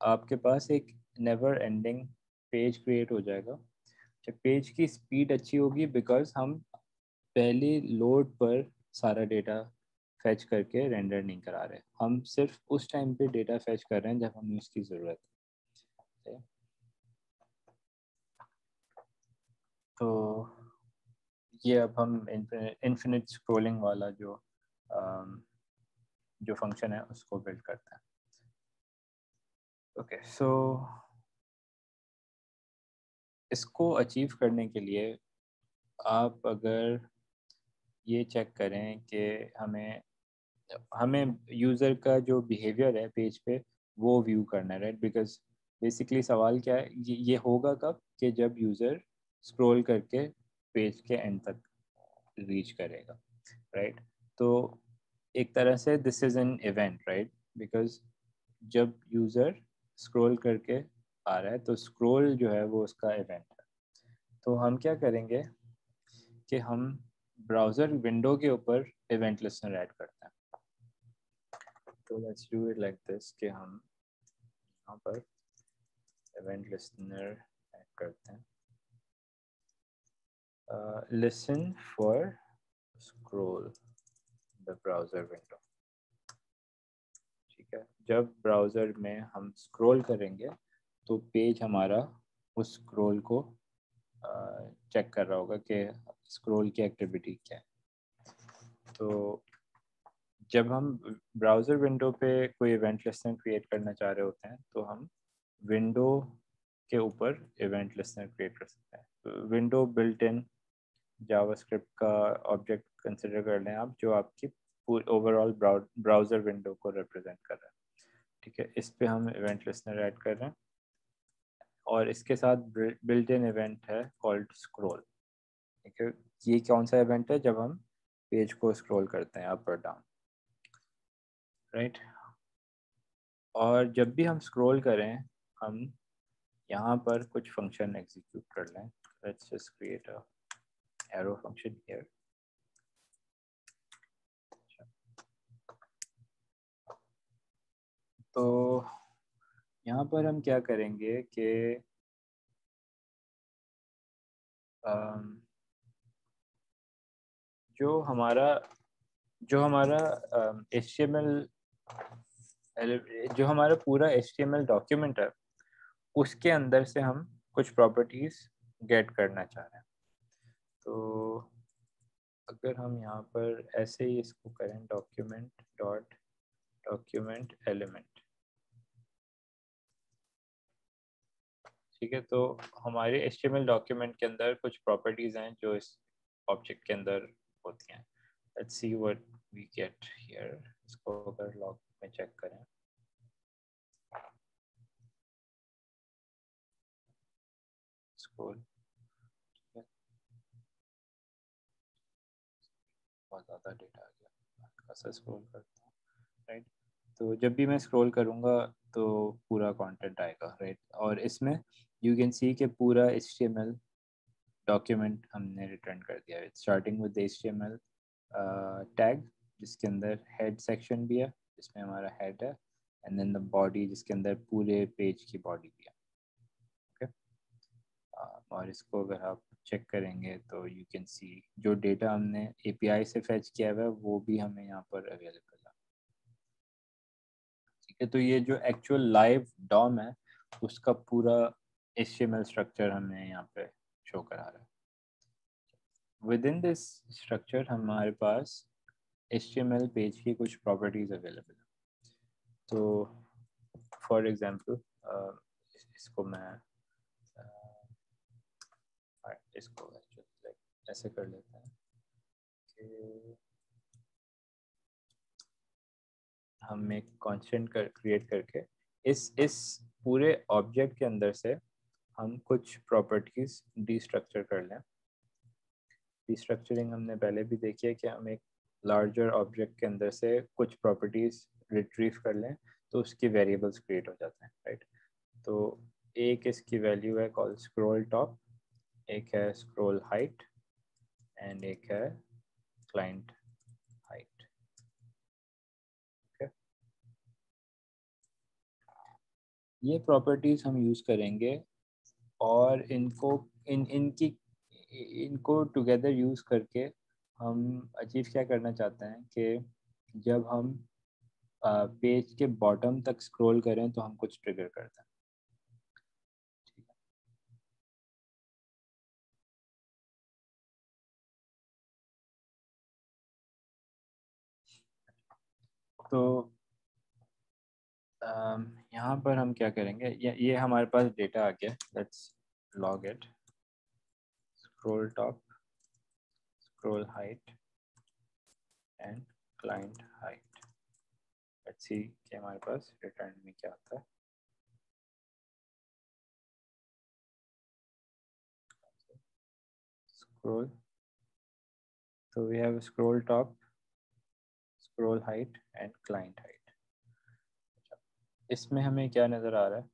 [SPEAKER 1] आपके पास एक नेवर एंडिंग पेज क्रिएट हो जाएगा। पेज की स्पीड अच्छी होगी बिकॉज हम पहली लोड पर सारा डेटा फेच करके रेंडर नहीं करा रहे, हम सिर्फ उस टाइम पे डेटा फेच कर रहे हैं जब हमें उसकी ज़रूरत है। तो ये अब हम इन्फिनिट स्क्रोलिंग वाला जो फंक्शन है उसको बिल्ड करते हैं। ओके, सो इसको अचीव करने के लिए आप अगर ये चेक करें कि हमें हमें यूज़र का जो बिहेवियर है पेज पे वो व्यू करना है, राइट? बिकॉज बेसिकली सवाल क्या है, ये होगा कब कि जब यूज़र स्क्रॉल करके पेज के एंड तक रीच करेगा, राइट? तो एक तरह से this is an event, right? Because जब यूज़र स्क्रॉल करके आ रहा है तो स्क्रॉल जो है वो उसका इवेंट है। तो हम क्या करेंगे कि हम ब्राउज़र विंडो के ऊपर इवेंट लिस्टनर ऐड करते हैं। तो let's do it like this कि हम यहाँ पर इवेंट लिस्टनर ऐड करते हैं। Listen for scroll the browser window, ठीक है? जब ब्राउज़र में हम स्क्रॉल करेंगे तो पेज हमारा उस स्क्रॉल को चेक कर रहा होगा कि स्क्रॉल की एक्टिविटी क्या है। तो जब हम ब्राउज़र विंडो पे कोई इवेंट लिस्टनर क्रिएट करना चाह रहे होते हैं तो हम विंडो के ऊपर इवेंट लिस्टनर क्रिएट कर सकते हैं। तो विंडो बिल्ट इन जावास्क्रिप्ट का ऑब्जेक्ट कंसिडर कर लें आप, जो आपकी ओवरऑल ब्राउज़र विंडो को रिप्रेजेंट कर रहा है, ठीक है? इस पे हम इवेंट लिस्टनर ऐड कर रहे हैं और इसके साथ बिल्ट इन इवेंट है कॉल्ड स्क्रॉल, ठीक है? ये कौन सा इवेंट है? जब हम पेज को स्क्रॉल करते हैं अप और डाउन, राइट? और जब भी हम स्क्रॉल करें हम यहाँ पर कुछ फंक्शन एग्जीक्यूट कर लें। Let's just create a arrow function here. तो यहाँ पर हम क्या करेंगे कि जो हमारा HTML जो हमारा पूरा HTML डॉक्यूमेंट है उसके अंदर से हम कुछ प्रॉपर्टीज गेट करना चाह रहे हैं। तो अगर हम यहाँ पर ऐसे ही इसको करें डॉक्यूमेंट डॉट डॉक्यूमेंट एलिमेंट, ठीक है? तो हमारे HTML डॉक्यूमेंट के अंदर कुछ प्रॉपर्टीज हैं जो इस ऑब्जेक्ट के अंदर होती हैं। Let's see what we get here. इसको अगर लॉग में चेक करें स्क्रॉल, बहुत ज़्यादा डेटा आ गया, कैसे स्क्रॉल करता हूँ, राइट? तो जब भी मैं स्क्रॉल करूँगा तो पूरा कंटेंट आएगा, राइट? और इसमें यू कैन सी कि पूरा HTML डॉक्यूमेंट हमने रिटर्न कर दिया है, स्टार्टिंग विद HTML टैग जिसके अंदर हेड सेक्शन भी है, जिसमें हमारा हेड है, एंड देन द बॉडी जिसके अंदर पूरे पेज की बॉडी भी है, ओके? और इसको अगर आप चेक करेंगे तो यू कैन सी जो डेटा हमने API से फैच किया हुआ है वो भी हमें यहाँ पर अवेलेबल है, ठीक है? तो ये जो एक्चुअल लाइव डॉम है उसका पूरा HTML स्ट्रक्चर हमें यहाँ पे शो करा रहा है। विद इन दिस स्ट्रक्चर हमारे पास HTML पेज की कुछ प्रॉपर्टीज अवेलेबल है। तो फॉर एग्जांपल इसको मैं इसको ऐसे कर लेते हैं कि हम एक कांस्टेंट क्रिएट करके इस पूरे ऑब्जेक्ट के अंदर से हम कुछ प्रॉपर्टीज डिस्ट्रक्चर कर लें। डिस्ट्रक्चरिंग हमने पहले भी देखी है कि हम एक लार्जर ऑब्जेक्ट के अंदर से कुछ प्रॉपर्टीज रिट्रीव कर लें तो उसके वेरिएबल्स क्रिएट हो जाते हैं, राइट? तो एक इसकी वैल्यू है कॉल स्क्रॉल टॉप, एक है स्क्रॉल हाइट एंड एक है क्लाइंट हाइट, ओके? ये प्रॉपर्टीज हम यूज़ करेंगे और इनको इनको टुगेदर यूज़ करके हम अचीव क्या करना चाहते हैं कि जब हम पेज के बॉटम तक स्क्रॉल करें तो हम कुछ ट्रिगर करते हैं। तो यहाँ पर हम क्या करेंगे, ये हमारे पास डेटा आ गया, let's log it, scroll top, scroll height and client height. Let's see कि हमारे पास रिटर्न में क्या आता है। स्क्रॉल, तो we have scroll top, scroll height and client height. इसमें हमें क्या नज़र आ रहा है,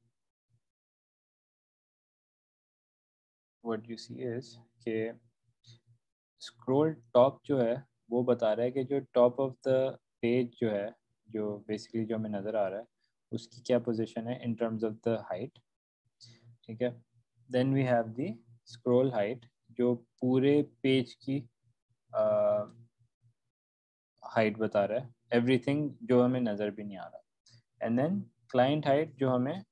[SPEAKER 1] व्हाट यू सी इज के स्क्रॉल टॉप जो है वो बता रहा है कि जो टॉप ऑफ द पेज जो है, जो बेसिकली जो हमें नज़र आ रहा है उसकी क्या पोजीशन है in terms of the height. ठीक है, then we have the scroll height जो पूरे पेज की हाइट बता रहा है, एवरीथिंग जो हमें नज़र भी नहीं आ रहा। एंड देन क्लाइंट हाइट जो हमें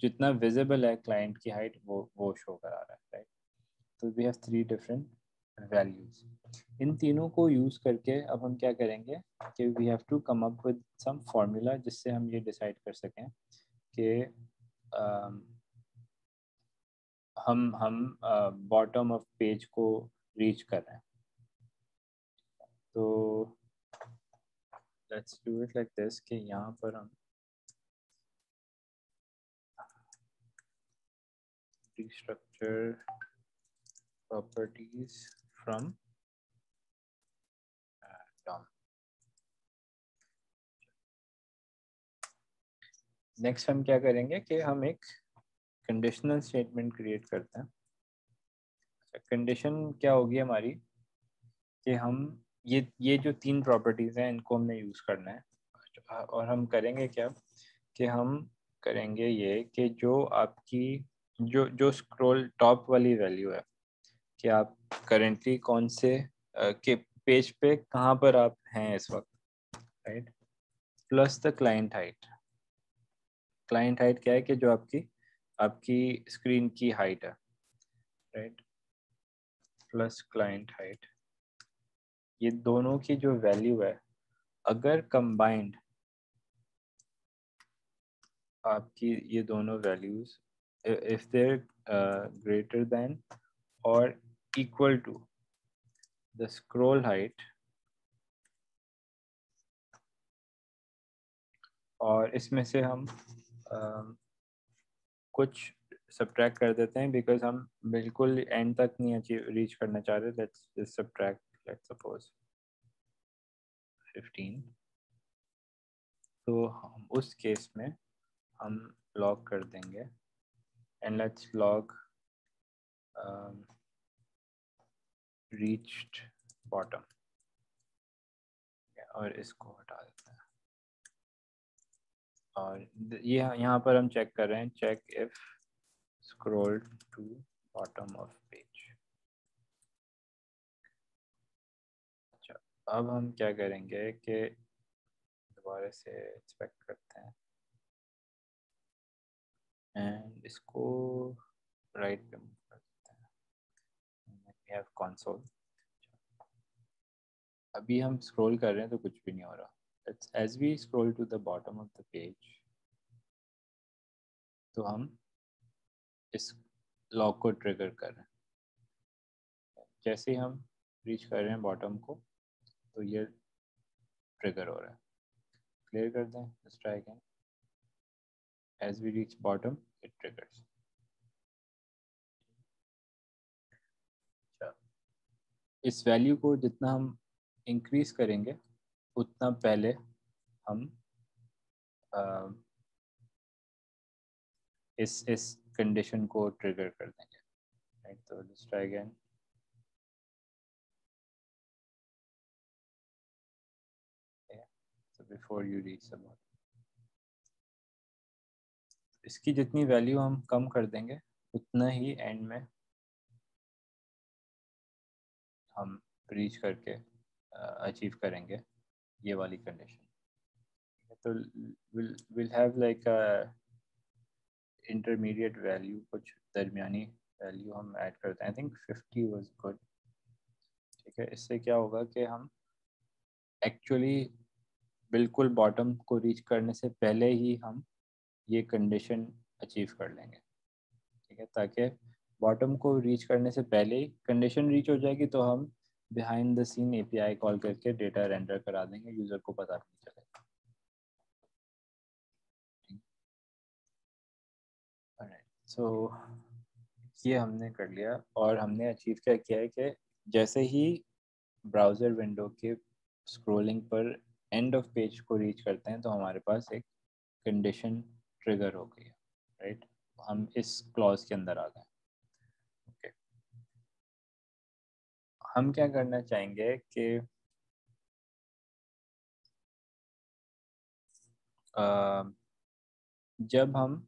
[SPEAKER 1] जितना विजिबल है क्लाइंट की हाइट वो शो करा रहा है, राइट। तो we have three different values. इन तीनों को यूज़ करके अब हम क्या करेंगे कि we have to come up with some formula जिससे हम ये डिसाइड कर सकें कि हम बॉटम ऑफ पेज को रीच कर रहे हैं। तो let's do it like this कि यहाँ पर हम restructure properties from DOM। Next हम क्या करेंगे कि हम एक कंडीशनल स्टेटमेंट क्रिएट करते हैं। कंडीशन क्या होगी हमारी कि हम ये जो तीन प्रॉपर्टीज़ हैं इनको हमने यूज़ करना है, और हम करेंगे क्या कि हम करेंगे ये कि जो आपकी जो जो स्क्रॉल टॉप वाली वैल्यू है कि आप करेंटली कौन से के पेज पे कहाँ पर आप हैं इस वक्त, right, plus the client height. Client height क्या है कि जो आपकी आपकी स्क्रीन की हाइट है, राइट, प्लस क्लाइंट हाइट। ये दोनों की जो वैल्यू है अगर कंबाइंड आपकी ये दोनों values if there greater than और equal to the scroll height, और इसमें से हम कुछ सब्ट्रैक्ट कर देते हैं बिकॉज हम बिल्कुल एंड तक नहीं अचीव रीच करना चाह रहे। Let's just subtract, let's suppose 15। तो हम उस केस में हम लॉग कर देंगे and let's log reached bottom, और इसको हटा देते हैं। और ये यहाँ पर हम चेक कर रहे हैं, check if scroll to bottom of page. अच्छा, अब हम क्या करेंगे कि दोबारा से इंस्पेक्ट करते हैं एंड इसको राइट पे मूव कर देते हैं। We have console। अभी हम स्क्रॉल कर रहे हैं तो कुछ भी नहीं हो रहा। It's as we scroll to the bottom of the page, तो हम इस लॉक को ट्रिगर कर रहे हैं। जैसे ही हम रीच कर रहे हैं बॉटम को तो ये ट्रिगर हो रहा है। क्लियर कर दें, let's try again। As we reach bottom it triggers। अच्छा, इस वैल्यू को जितना हम इंक्रीज करेंगे उतना पहले हम इस कंडीशन को ट्रिगर कर देंगे, राइट। तो let's try again. So before you reach the bottom, इसकी जितनी वैल्यू हम कम कर देंगे उतना ही एंड में हम रीच करके अचीव करेंगे ये वाली कंडीशन। तो will have like intermediate value, कुछ दरमियानी वैल्यू हम ऐड करते हैं। I think 50 was good. ठीक है, इससे क्या होगा कि हम एक्चुअली बिल्कुल बॉटम को रीच करने से पहले ही हम ये कंडीशन अचीव कर लेंगे, ठीक है, ताकि बॉटम को रीच करने से पहले ही कंडीशन रीच हो जाएगी तो हम behind the scene API call करके डेटा रेंडर करा देंगे, यूज़र को पता नहीं चलेगा। सो ये हमने कर लिया और हमने अचीव क्या किया है कि जैसे ही ब्राउज़र विंडो के स्क्रॉलिंग पर एंड ऑफ पेज को रीच करते हैं तो हमारे पास एक कंडीशन ट्रिगर हो गई है, राइट। हम इस क्लॉज के अंदर आ गए। ओके, हम क्या करना चाहेंगे कि जब हम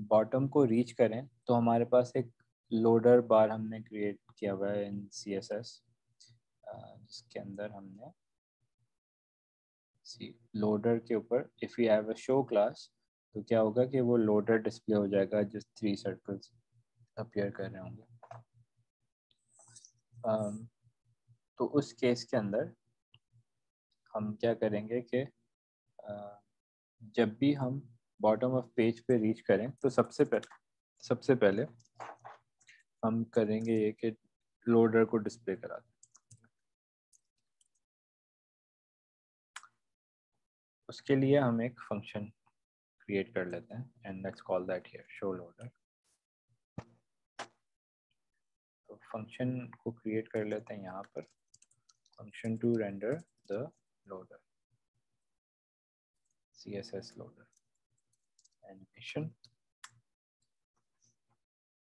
[SPEAKER 1] बॉटम को रीच करें तो हमारे पास एक लोडर बार हमने क्रिएट किया हुआ है इन CSS, जिसके अंदर हमने लोडर के ऊपर if you have a show class तो क्या होगा कि वो लोडर डिस्प्ले हो जाएगा जिस 3 सर्कल्स अपीयर कर रहे होंगे। तो उस केस के अंदर हम क्या करेंगे कि जब भी हम बॉटम ऑफ पेज पे रीच करें तो सबसे पहले हम करेंगे ये कि लोडर को डिस्प्ले करा दें। उसके लिए हम एक फंक्शन क्रिएट कर लेते हैं and let's call that here show loader. तो फंक्शन को क्रिएट कर लेते हैं यहाँ पर, function to render the loader, CSS loader animation.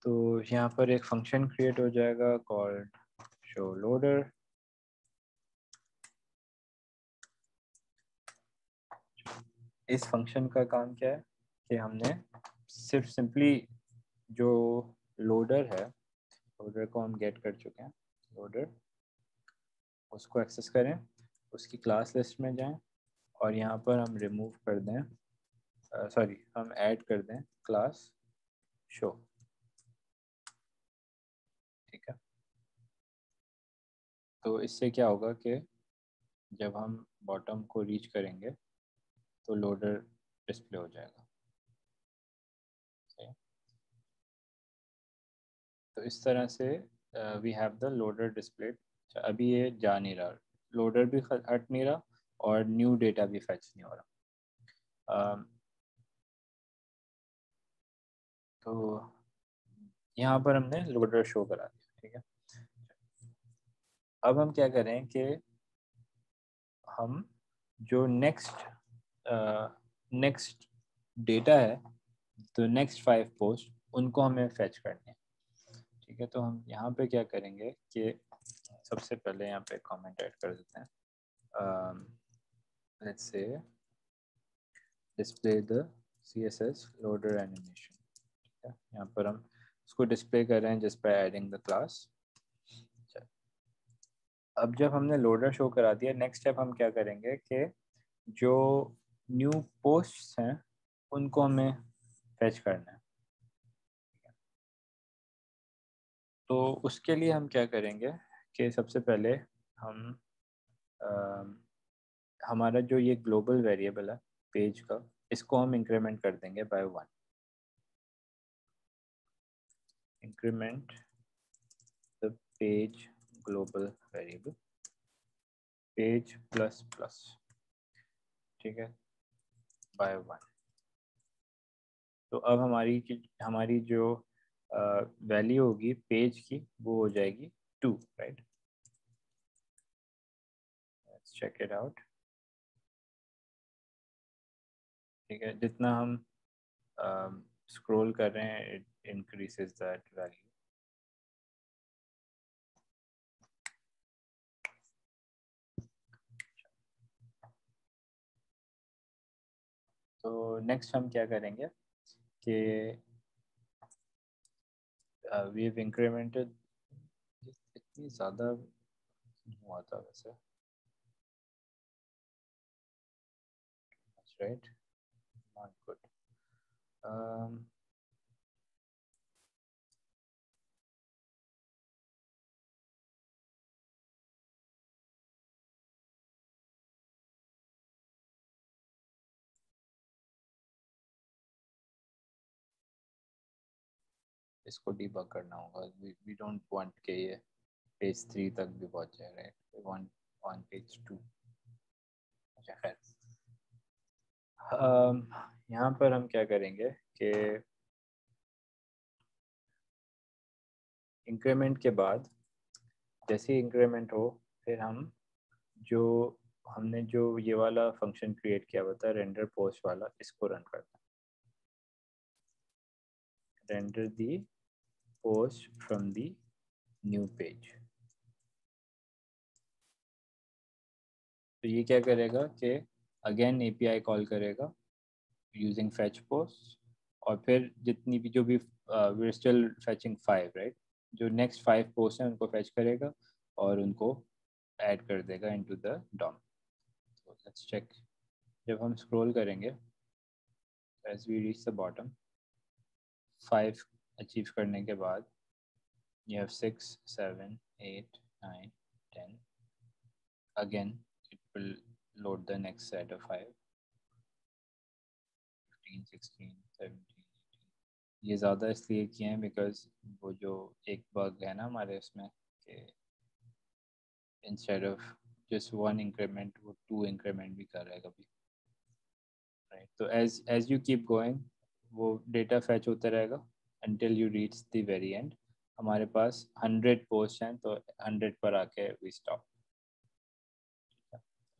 [SPEAKER 1] तो यहाँ पर एक फंक्शन क्रिएट हो जाएगा कॉल्ड शो लोडर। इस फंक्शन का काम क्या है कि हमने सिर्फ सिंपली जो लोडर है, लोडर को हम गेट कर चुके हैं, लोडर उसको एक्सेस करें, उसकी क्लास लिस्ट में जाएं और यहाँ पर हम रिमूव कर दें, सॉरी हम ऐड कर दें क्लास शो, ठीक है। तो इससे क्या होगा कि जब हम बॉटम को रीच करेंगे तो लोडर डिस्प्ले हो जाएगा, सही। तो इस तरह से we have the loader display. अभी ये जा नहीं रहा, लोडर भी हट नहीं रहा और न्यू डेटा भी फैच नहीं हो रहा। तो यहाँ पर हमने लोडर शो करा दिया, ठीक है। अब हम क्या करें कि हम जो नेक्स्ट डेटा है, तो नेक्स्ट 5 पोस्ट उनको हमें फैच करने हैं, ठीक है। तो हम यहाँ पे क्या करेंगे कि सबसे पहले यहाँ पे कमेंट ऐड कर देते हैं, let's say display the CSS loader animation, ठीक है। यहाँ पर हम उसको डिस्प्ले कर रहे हैं जिस पर एडिंग द क्लास। अब जब हमने लोडर शो करा दिया, नेक्स्ट स्टेप हम क्या करेंगे कि जो न्यू पोस्ट्स हैं उनको हमें फैच करना है। तो उसके लिए हम क्या करेंगे कि सबसे पहले हम हमारा जो ये ग्लोबल वेरिएबल है पेज का, इसको हम इंक्रीमेंट कर देंगे by 1। Increment the page global variable page plus plus, ठीक है, बाय 1। तो अब हमारी जो वैल्यू होगी पेज की वो हो जाएगी 2, right. Let's check it out, ठीक है। जितना हम स्क्रॉल कर रहे हैं इट इंक्रीजेस दैट वैल्यू। तो नेक्स्ट हम क्या करेंगे कि वी हैव इंक्रीमेंटेड, इतनी ज़्यादा हुआ था वैसे, राइट, नॉट गुड। इसको डीबग करना होगा. वी डोंट वांट के ये पेज 3 तक भी पहुंच जाए, right? We want on page 2. अच्छा खैर, यहाँ पर हम क्या करेंगे कि इंक्रीमेंट के बाद जैसे ही इंक्रीमेंट हो, फिर हम जो हमने जो ये वाला फंक्शन क्रिएट किया हुआ था रेंडर पोस्ट वाला, इसको रन करना. Render the post from the new page. तो ये क्या करेगा कि अगेन एपीआई कॉल करेगा यूजिंग फेच पोस्ट, और फिर जितनी भी जो भी वी स्टिल फेचिंग 5, राइट? जो नेक्स्ट 5 पोस्ट हैं उनको फेच करेगा और उनको ऐड कर देगा into the DOM. So let's check. जब हम स्क्रॉल करेंगे, as we reach the bottom, 5 achieve करने के बाद you have 6, 7, 8, 9, 10. Again, it will load the next set of 5, 15, 16, 17. ये ज़्यादा इसलिए किए हैं बिकॉज वो जो एक बग है ना हमारे उसमें कि इंस्टेड ऑफ जस्ट 1 इंक्रीमेंट वो 2 इंक्रीमेंट भी कर रहा है कभी, राइट? तो एज यू कीप गोइंग वो डेटा फैच होता रहेगा until you reach the very end. हमारे पास 100 पोस्ट हैं तो 100 पर आके we stop.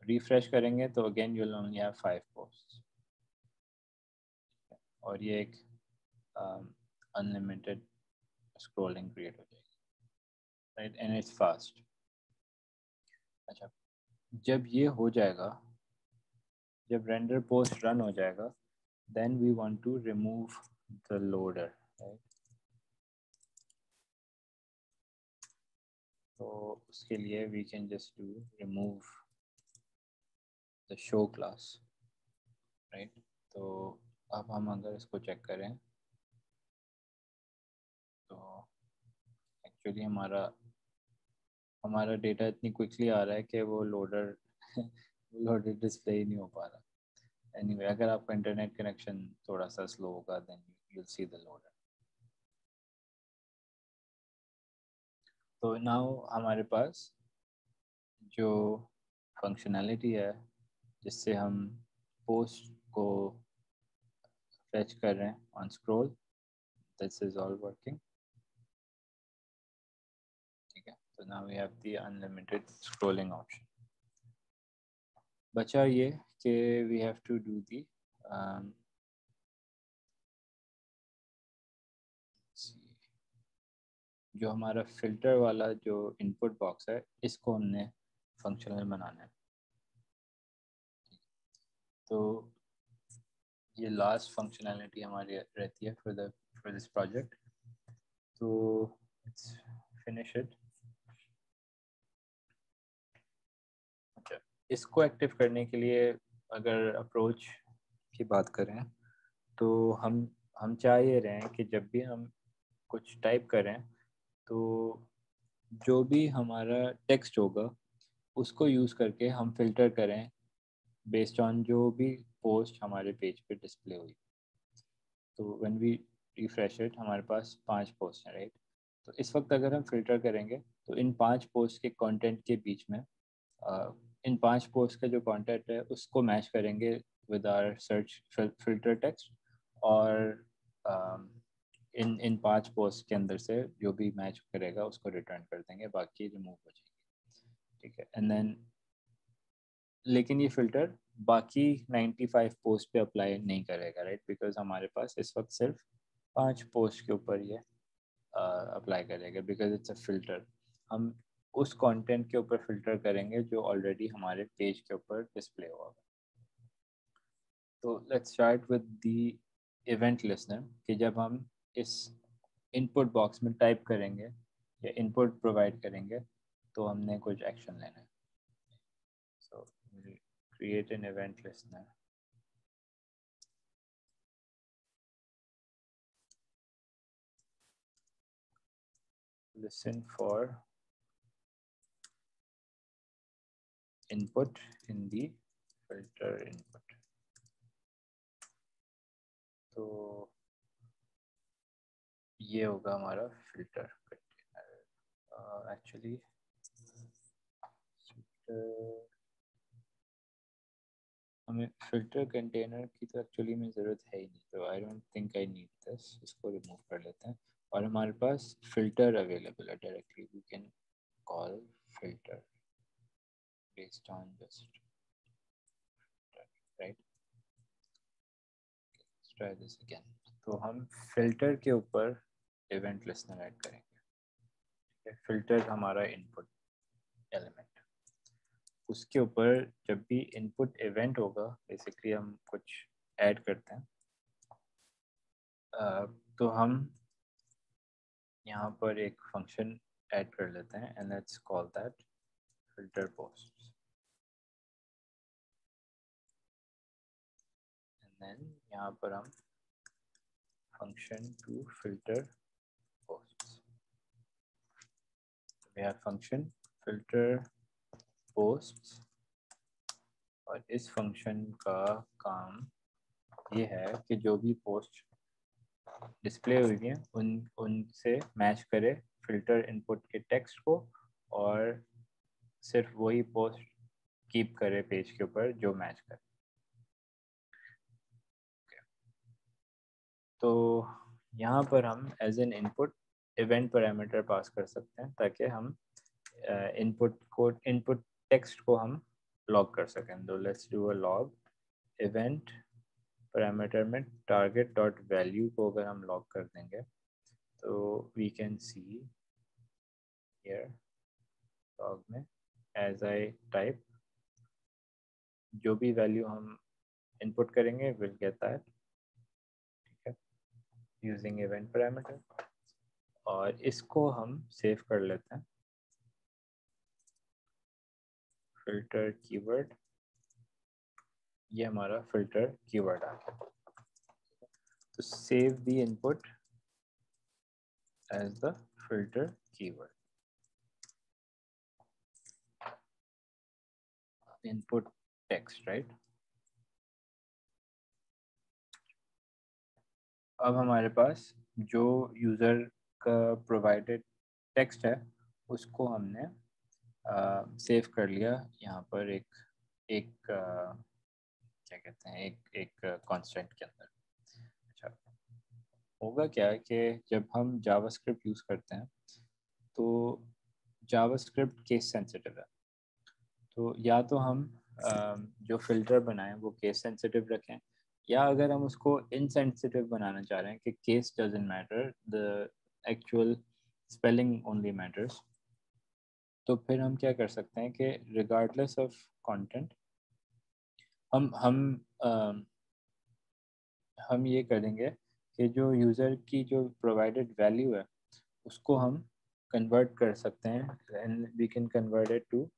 [SPEAKER 1] रिफ्रेश करेंगे तो again you will only have 5 post, और ये एक अनलिमिटेड स्क्रॉलिंग क्रिएट हो जाएगी, राइट? And it's fast. अच्छा, जब ये हो जाएगा, जब रेंडर पोस्ट रन हो जाएगा, then we want to remove the loader, right? तो उसके लिए we can just do remove the show class, right? तो अब हम अगर इसको चेक करें तो एक्चुअली हमारा डेटा इतनी क्विकली आ रहा है कि वो लोडर लोडर डिस्प्ले ही नहीं हो पा रहा. एनीवे, अगर आपका इंटरनेट कनेक्शन थोड़ा सा स्लो होगा then you will see the loader. तो नाउ हमारे पास जो फंक्शनैलिटी है जिससे हम पोस्ट को फेच कर रहे हैं on scroll, this is all working. ठीक है, तो now we have the unlimited scrolling option. बचा ये कि we have to do the जो हमारा फिल्टर वाला जो इनपुट बॉक्स है इसको हमने फंक्शनल बनाना है. तो ये लास्ट फंक्शनैलिटी हमारी रहती है फॉर दिस प्रोजेक्ट. तो लेट्स फिनिश इट. अच्छा, इसको एक्टिव करने के लिए अगर अप्रोच की बात करें तो हम चाह ये रहे हैं कि जब भी हम कुछ टाइप करें तो जो भी हमारा टेक्स्ट होगा उसको यूज़ करके हम फिल्टर करें बेस्ड ऑन जो भी पोस्ट हमारे पेज पे डिस्प्ले हुई. तो व्हेन वी रिफ्रेश इट हमारे पास 5 पोस्ट हैं, राइट? तो इस वक्त अगर हम फिल्टर करेंगे तो इन 5 पोस्ट के कंटेंट के बीच में इन 5 पोस्ट का जो कंटेंट है उसको मैच करेंगे with our search filter text, और इन 5 पोस्ट के अंदर से जो भी मैच करेगा उसको रिटर्न कर देंगे, बाकी रिमूव हो जाएंगे. ठीक है, एंड देन लेकिन ये फिल्टर बाकी 95 पोस्ट पे अप्लाई नहीं करेगा, राइट? बिकॉज हमारे पास इस वक्त सिर्फ 5 पोस्ट के ऊपर ये अप्लाई करेगा बिकॉज इट्स अ फिल्टर. हम उस कंटेंट के ऊपर फिल्टर करेंगे जो ऑलरेडी हमारे पेज के ऊपर डिस्प्ले हुआ. तो let's start with the event listener कि जब हम इस इनपुट बॉक्स में टाइप करेंगे या इनपुट प्रोवाइड करेंगे तो हमने कुछ एक्शन लेना है. So we'll create an event listener. Listen for input in the filter input. तो ये होगा हमारा फिल्टर कंटेनर। एक्चुअली हमें फिल्टर कंटेनर की तो एक्चुअली में ज़रूरत है ही नहीं, तो I don't think I need this. इसको रिमूव कर लेते हैं और हमारे पास फिल्टर अवेलेबल है directly. We can call filter based on just right. Try this again. तो हम फिल्टर के ऊपर इवेंट लिस्टनर ऐड करेंगे। फिल्टर हमारा इनपुट एलिमेंट, उसके ऊपर जब भी इनपुट इवेंट होगा बेसिकली हम कुछ ऐड करते हैं। तो हम यहाँ पर एक फंक्शन ऐड कर लेते हैं and let's call that filter post. And then यहाँ पर हम function to filter post, we have function filter post. और इस फंक्शन का काम ये है कि जो भी पोस्ट डिस्प्ले हुई है उनसे मैच करे फिल्टर इनपुट के टेक्स्ट को, और सिर्फ वही पोस्ट कीप करे पेज के ऊपर जो मैच करे। तो यहाँ पर हम as an input event parameter pass कर सकते हैं ताकि हम इनपुट टेक्स्ट को हम लॉग कर सकें। तो let's do a log event parameter में टारगेट डॉट वैल्यू को अगर हम लॉग कर देंगे तो we can see here log में एज आई टाइप जो भी वैल्यू हम इनपुट करेंगे विल गेट दैट, ठीक है, यूजिंग इवेंट पैरामीटर। और इसको हम सेव कर लेते हैं फिल्टर कीवर्ड। ये हमारा फिल्टर कीवर्ड आ गया। तो save the input as the filter keyword. Input text right. अब हमारे पास जो यूज़र का प्रोवाइडेड टेक्स्ट है उसको हमने सेव कर लिया यहाँ पर एक एक क्या कहते हैं एक एक कांस्टेंट के अंदर। अच्छा, होगा क्या है कि जब हम जावास्क्रिप्ट यूज़ करते हैं तो जावास्क्रिप्ट केस सेंसिटिव है। तो या तो हम जो फिल्टर बनाएं वो केस सेंसिटिव रखें, या अगर हम उसको इनसेंसिटिव बनाना चाह रहे हैं कि case doesn't matter, the actual spelling only matters, तो फिर हम क्या कर सकते हैं कि रिगार्डलेस ऑफ कंटेंट हम हम ये करेंगे कि जो यूज़र की जो प्रोवाइडेड वैल्यू है उसको हम कन्वर्ट कर सकते हैं and we can convert it to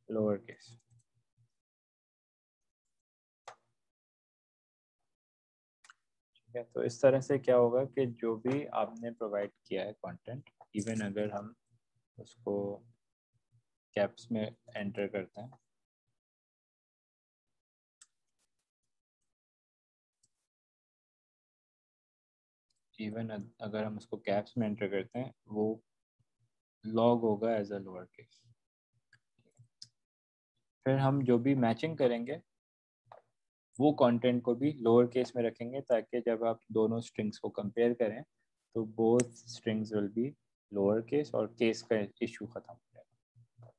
[SPEAKER 1] lower case. ठीक है, तो इस तरह से क्या होगा कि जो भी आपने प्रोवाइड किया है कंटेंट, इवन अगर हम उसको कैप्स में एंटर करते हैं, इवन अगर हम उसको कैप्स में एंटर करते हैं वो लॉग होगा एज अ लोअर केस। फिर हम जो भी मैचिंग करेंगे वो कंटेंट को भी लोअर केस में रखेंगे ताकि जब आप दोनों स्ट्रिंग्स को कंपेयर करें तो both strings will be lower case और केस का इशू खत्म हो जाएगा।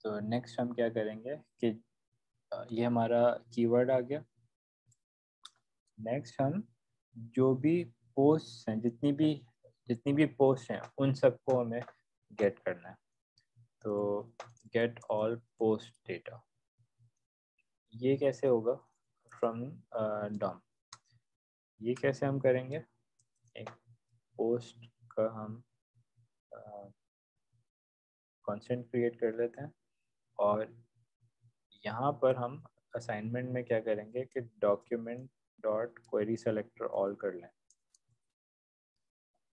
[SPEAKER 1] तो नेक्स्ट हम क्या करेंगे कि ये हमारा कीवर्ड आ गया। नेक्स्ट हम जो भी पोस्ट हैं जितनी भी पोस्ट हैं उन सबको हमें गेट करना है। तो गेट ऑल पोस्ट डेटा, ये कैसे होगा फ्रॉम डॉम। ये कैसे हम करेंगे, एक पोस्ट का हम कंस्ट्रेंट क्रिएट कर लेते हैं और यहाँ पर हम असाइनमेंट में क्या करेंगे कि document dot query selector all कर लें।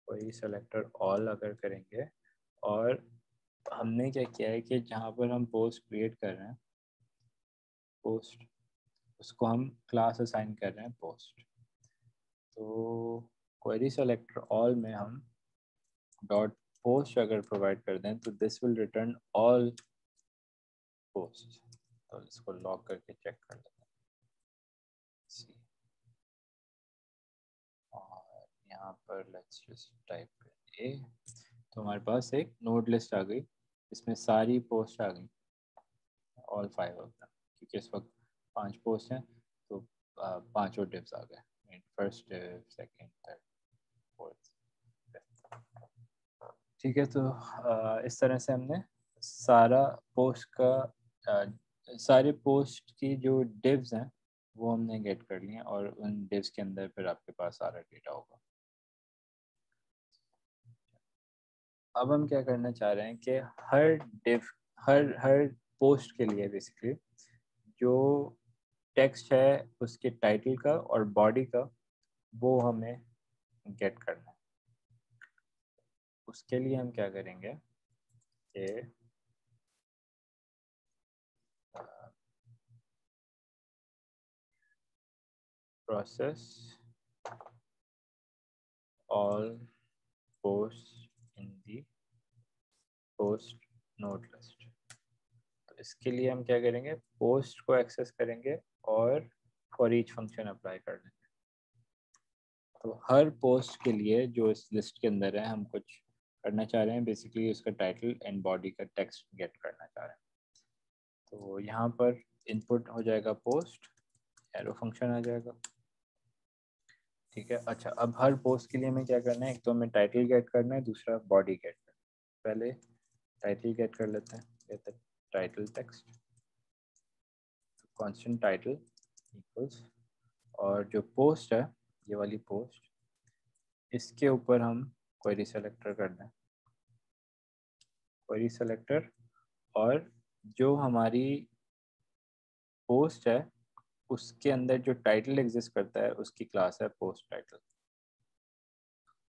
[SPEAKER 1] क्वेरी सेलेक्टर ऑल अगर करेंगे और हमने क्या किया है कि जहाँ पर हम पोस्ट क्रिएट कर रहे हैं पोस्ट, उसको हम क्लास असाइन कर रहे हैं पोस्ट। तो क्वेरी सेलेक्टर ऑल में हम डॉट पोस्ट अगर प्रोवाइड कर दें तो this will return all post. तो इसको लॉग करके चेक कर लेते हैं। See, और यहाँ पर लेट्स जस्ट टाइप ए, तो हमारे पास एक नोड लिस्ट आ गई, इसमें सारी पोस्ट आ गई, ऑल 5 ऑफ देम, क्योंकि इस वक्त 5 पोस्ट हैं तो पांचों डिव्स आ गए, first div, second, third, fourth. ठीक है, तो इस तरह से हमने सारा पोस्ट का सारे पोस्ट की जो डिव्स हैं वो हमने गेट कर लिए, और उन डिव्स के अंदर फिर आपके पास सारा डेटा होगा। अब हम क्या करना चाह रहे हैं कि हर डिव, हर हर पोस्ट के लिए बेसिकली जो टेक्स्ट है उसके टाइटल का और बॉडी का वो हमें गेट करना है। उसके लिए हम क्या करेंगे कि प्रोसेस ऑल पोस्ट इन दी पोस्ट नोड लिस्ट। तो इसके लिए हम क्या करेंगे, पोस्ट को एक्सेस करेंगे और फॉर ईच फंक्शन अप्लाई कर देंगे। तो हर पोस्ट के लिए जो इस लिस्ट के अंदर है हम कुछ करना चाह रहे हैं, बेसिकली उसका टाइटल एंड बॉडी का टेक्स्ट गेट करना चाह रहे हैं। तो यहाँ पर इनपुट हो जाएगा पोस्ट, एरो फंक्शन आ जाएगा। ठीक है, अच्छा अब हर पोस्ट के लिए हमें क्या करना है, एक तो हमें टाइटल गेट करना है, दूसरा बॉडी गेट करना है। पहले टाइटल गेट कर लेते हैं, कहते हैं title text, constant title equals, और जो पोस्ट है ये वाली पोस्ट, इसके ऊपर हम क्वेरी सेलेक्टर कर दें, क्वेरी सेलेक्टर, और जो हमारी पोस्ट है उसके अंदर जो टाइटल एग्जिस्ट करता है उसकी क्लास है post title.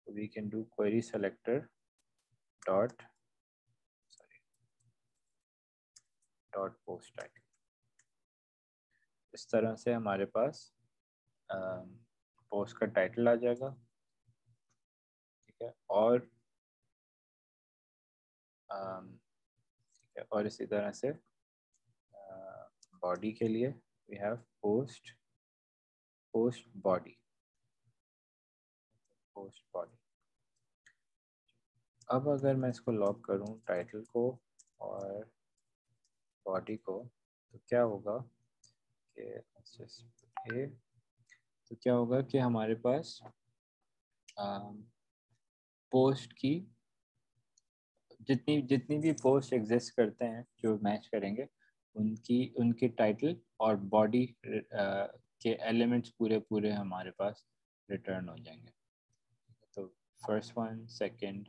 [SPEAKER 1] We can do query selector dot dot post title. इस तरह से हमारे पास पोस्ट का टाइटल आ जाएगा। ठीक है, और ठीक है, और इसी तरह से बॉडी के लिए we have post post body, post body. अब अगर मैं इसको लॉक करूं टाइटल को और बॉडी को, तो क्या होगा कि तो क्या होगा कि हमारे पास पोस्ट की जितनी जितनी भी पोस्ट एग्जिस्ट करते हैं जो मैच करेंगे उनकी उनके टाइटल और बॉडी के एलिमेंट्स पूरे पूरे हमारे पास रिटर्न हो जाएंगे। तो first one, second,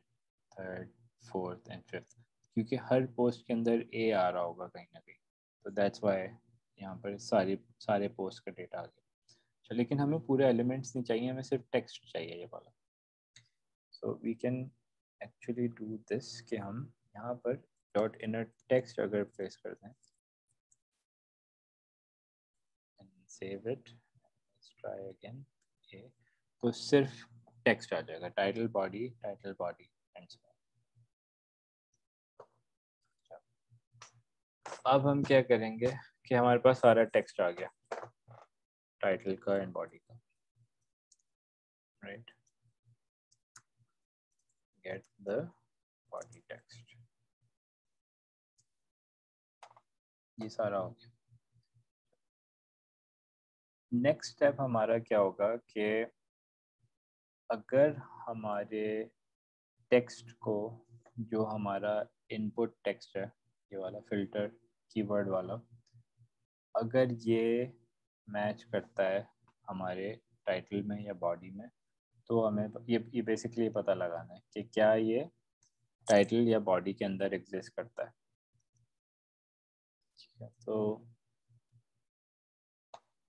[SPEAKER 1] third, fourth and fifth, क्योंकि हर पोस्ट के अंदर ए आ रहा होगा कहीं ना कहीं, तो दैट्स वाई यहाँ पर सारे पोस्ट का डेटा आ गया। अच्छा, लेकिन हमें पूरे एलिमेंट्स नहीं चाहिए, हमें सिर्फ टेक्स्ट चाहिए ये वाला। So we can actually do this कि हम यहाँ पर डॉट इनर टेक्स्ट अगर प्लेस कर दें and save it, let's try again, ये तो सिर्फ टेक्स्ट आ जाएगा, टाइटल बॉडी एंड सो। अब हम क्या करेंगे कि हमारे पास सारा टेक्स्ट आ गया टाइटल का एंड बॉडी का, right, get the body text, ये सारा हो गया। नेक्स्ट स्टेप हमारा क्या होगा कि अगर हमारे टेक्स्ट को, जो हमारा इनपुट टेक्स्ट है ये वाला फिल्टर कीवर्ड वाला, अगर ये मैच करता है हमारे टाइटल में या बॉडी में, तो हमें ये बेसिकली पता लगाना है कि क्या ये टाइटल या बॉडी के अंदर एग्जिस्ट करता है। ठीक है, तो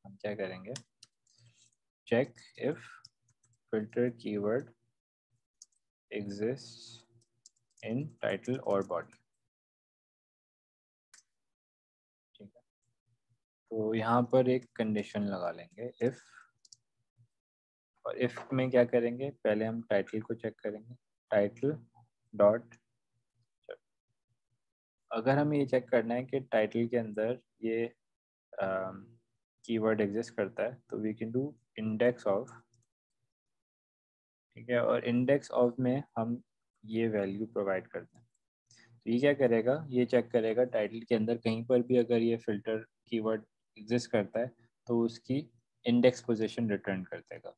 [SPEAKER 1] हम क्या करेंगे, check if filter keyword exist in title और बॉडी। ठीक है, तो यहाँ पर एक कंडीशन लगा लेंगे, इफ और इफ़ में क्या करेंगे, पहले हम टाइटल को चेक करेंगे, टाइटल डॉट, अगर हमें ये चेक करना है कि टाइटल के अंदर ये कीवर्ड एग्जिस्ट करता है तो we can do index of, ठीक है, और इंडेक्स ऑफ में हम ये वैल्यू प्रोवाइड करते हैं। तो ये क्या करेगा, ये चेक करेगा टाइटल के अंदर कहीं पर भी अगर ये फिल्टर कीवर्ड एग्जिस्ट करता है तो उसकी इंडेक्स पोजीशन रिटर्न कर देगा।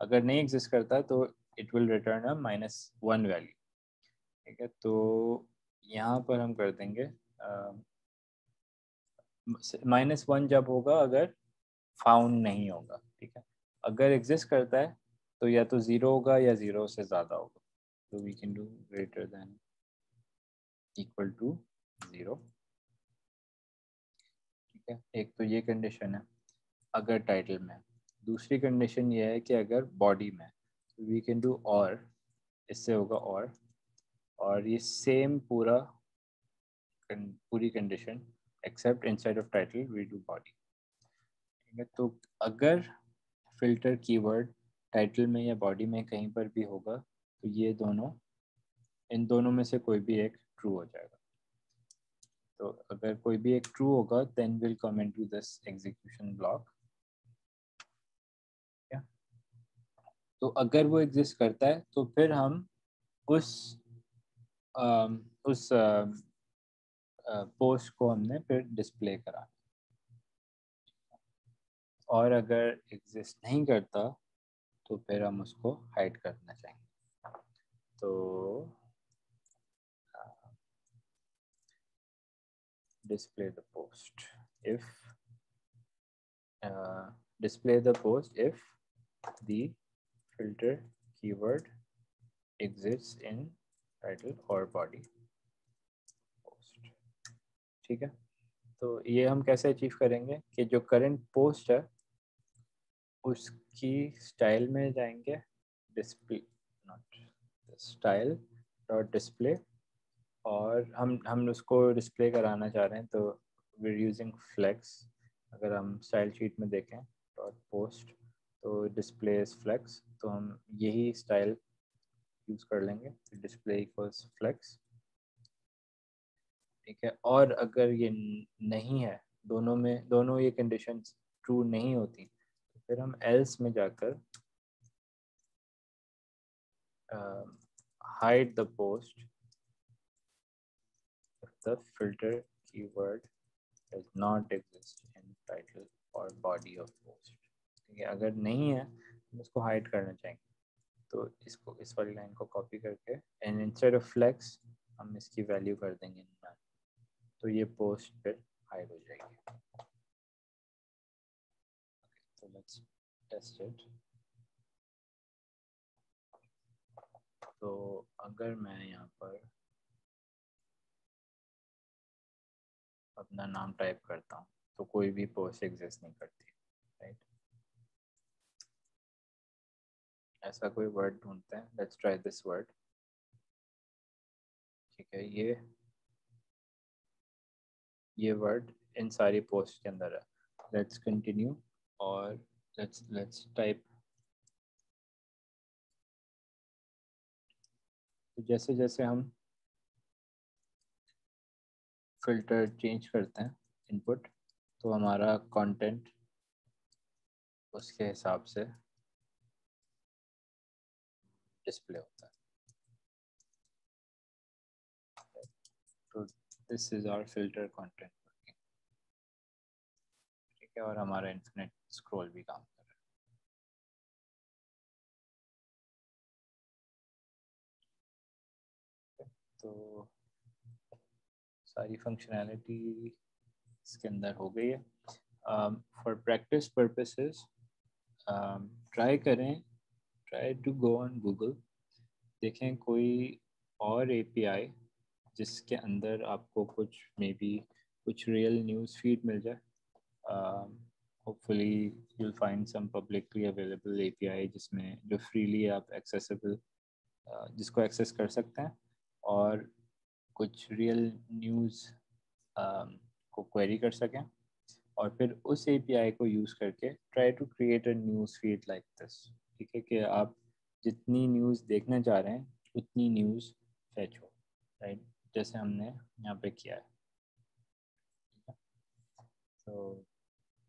[SPEAKER 1] अगर नहीं एग्जिस्ट करता तो it will return a -1 value, ठीक है। तो यहाँ पर हम कर देंगे -1 जब होगा अगर फाउंड नहीं होगा, ठीक है। अगर एग्जिस्ट करता है तो या तो 0 होगा या 0 से ज़्यादा होगा। तो we can do greater than equal to 0, ठीक है। एक तो ये कंडीशन है अगर टाइटल में। दूसरी कंडीशन ये है कि अगर बॉडी में, तो वी कैन डू और, इससे होगा और ये सेम पूरी condition except inside of title we do body, ठीक है। तो अगर फिल्टर कीवर्ड टाइटल में या बॉडी में कहीं पर भी होगा तो ये दोनों, इन दोनों में से कोई भी एक ट्रू हो जाएगा। तो अगर कोई भी एक ट्रू होगा then will come into this execution block, तो अगर वो एग्जिस्ट करता है तो फिर हम उस उस पोस्ट को हमने फिर डिस्प्ले करा, और अगर एग्जिस्ट नहीं करता तो फिर हम उसको हाइड करना चाहेंगे। तो display the post if display the post if the filter keyword exists in title or body post, ठीक है। तो ये हम कैसे अचीव करेंगे कि जो करंट पोस्ट है उसकी स्टाइल में जाएंगे, display not style dot display, और हम उसको डिस्प्ले कराना चाह रहे हैं तो वी आर यूजिंग फ्लेक्स। अगर हम स्टाइल शीट में देखें डॉट पोस्ट तो डिस्प्ले इज फ्लेक्स, तो हम यही स्टाइल यूज़ कर लेंगे, डिस्प्ले इक्वल्स फ्लेक्स, ठीक है। और अगर ये नहीं है, दोनों ये कंडीशंस ट्रू नहीं होती तो फिर हम एल्स में जाकर hide the post if the filter keyword does not exist in title or body of post, ठीक है। अगर नहीं है हम इसको हाइड करना चाहेंगे, तो इसको, इस वाली लाइन को कॉपी करके एंड इंस्टेड ऑफ फ्लेक्स हम इसकी वैल्यू कर देंगे नल, तो ये पोस्ट फिर हाइड हो जाएगी। तो लेट्स टेस्ट इट। तो अगर मैं यहाँ पर अपना नाम टाइप करता हूँ तो कोई भी पोस्ट एग्जिस्ट नहीं करती, राइट। ऐसा कोई वर्ड ढूंढते हैं, लेट्स ट्राई दिस वर्ड, ठीक है। ये वर्ड इन सारी पोस्ट के अंदर है। लेट्स कंटिन्यू और लेट्स टाइप। तो जैसे जैसे हम फिल्टर चेंज करते हैं इनपुट, तो हमारा कंटेंट उसके हिसाब से डिस्प्ले होता है। तो this is our filter content, ठीक है। और हमारा इन्फिनिट स्क्रॉल भी काम कर रहा है। तो सारी फंक्शनैलिटी इसके अंदर हो गई है। फॉर प्रैक्टिस पर्पसेस ट्राई करें, try to go on Google, देखें कोई और एपीआई जिसके अंदर आपको कुछ मे बी कुछ रियल न्यूज़ फीड मिल जाए। Hopefully you'll find some publicly available API जिसमें जो फ्रीली आप एक्सेसिबल, जिसको एक्सेस कर सकते हैं और कुछ रियल न्यूज़ को क्वेरी कर सकें, और फिर उस API को यूज़ करके try to create a news feed like this, ठीक है, कि आप जितनी न्यूज़ देखना चाह रहे हैं उतनी न्यूज़ फैच हो, राइट, जैसे हमने यहाँ पे किया है. So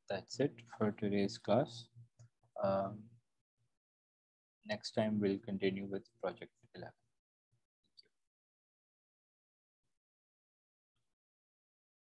[SPEAKER 1] that's it for today's class. Um, Next time we'll continue with project 11.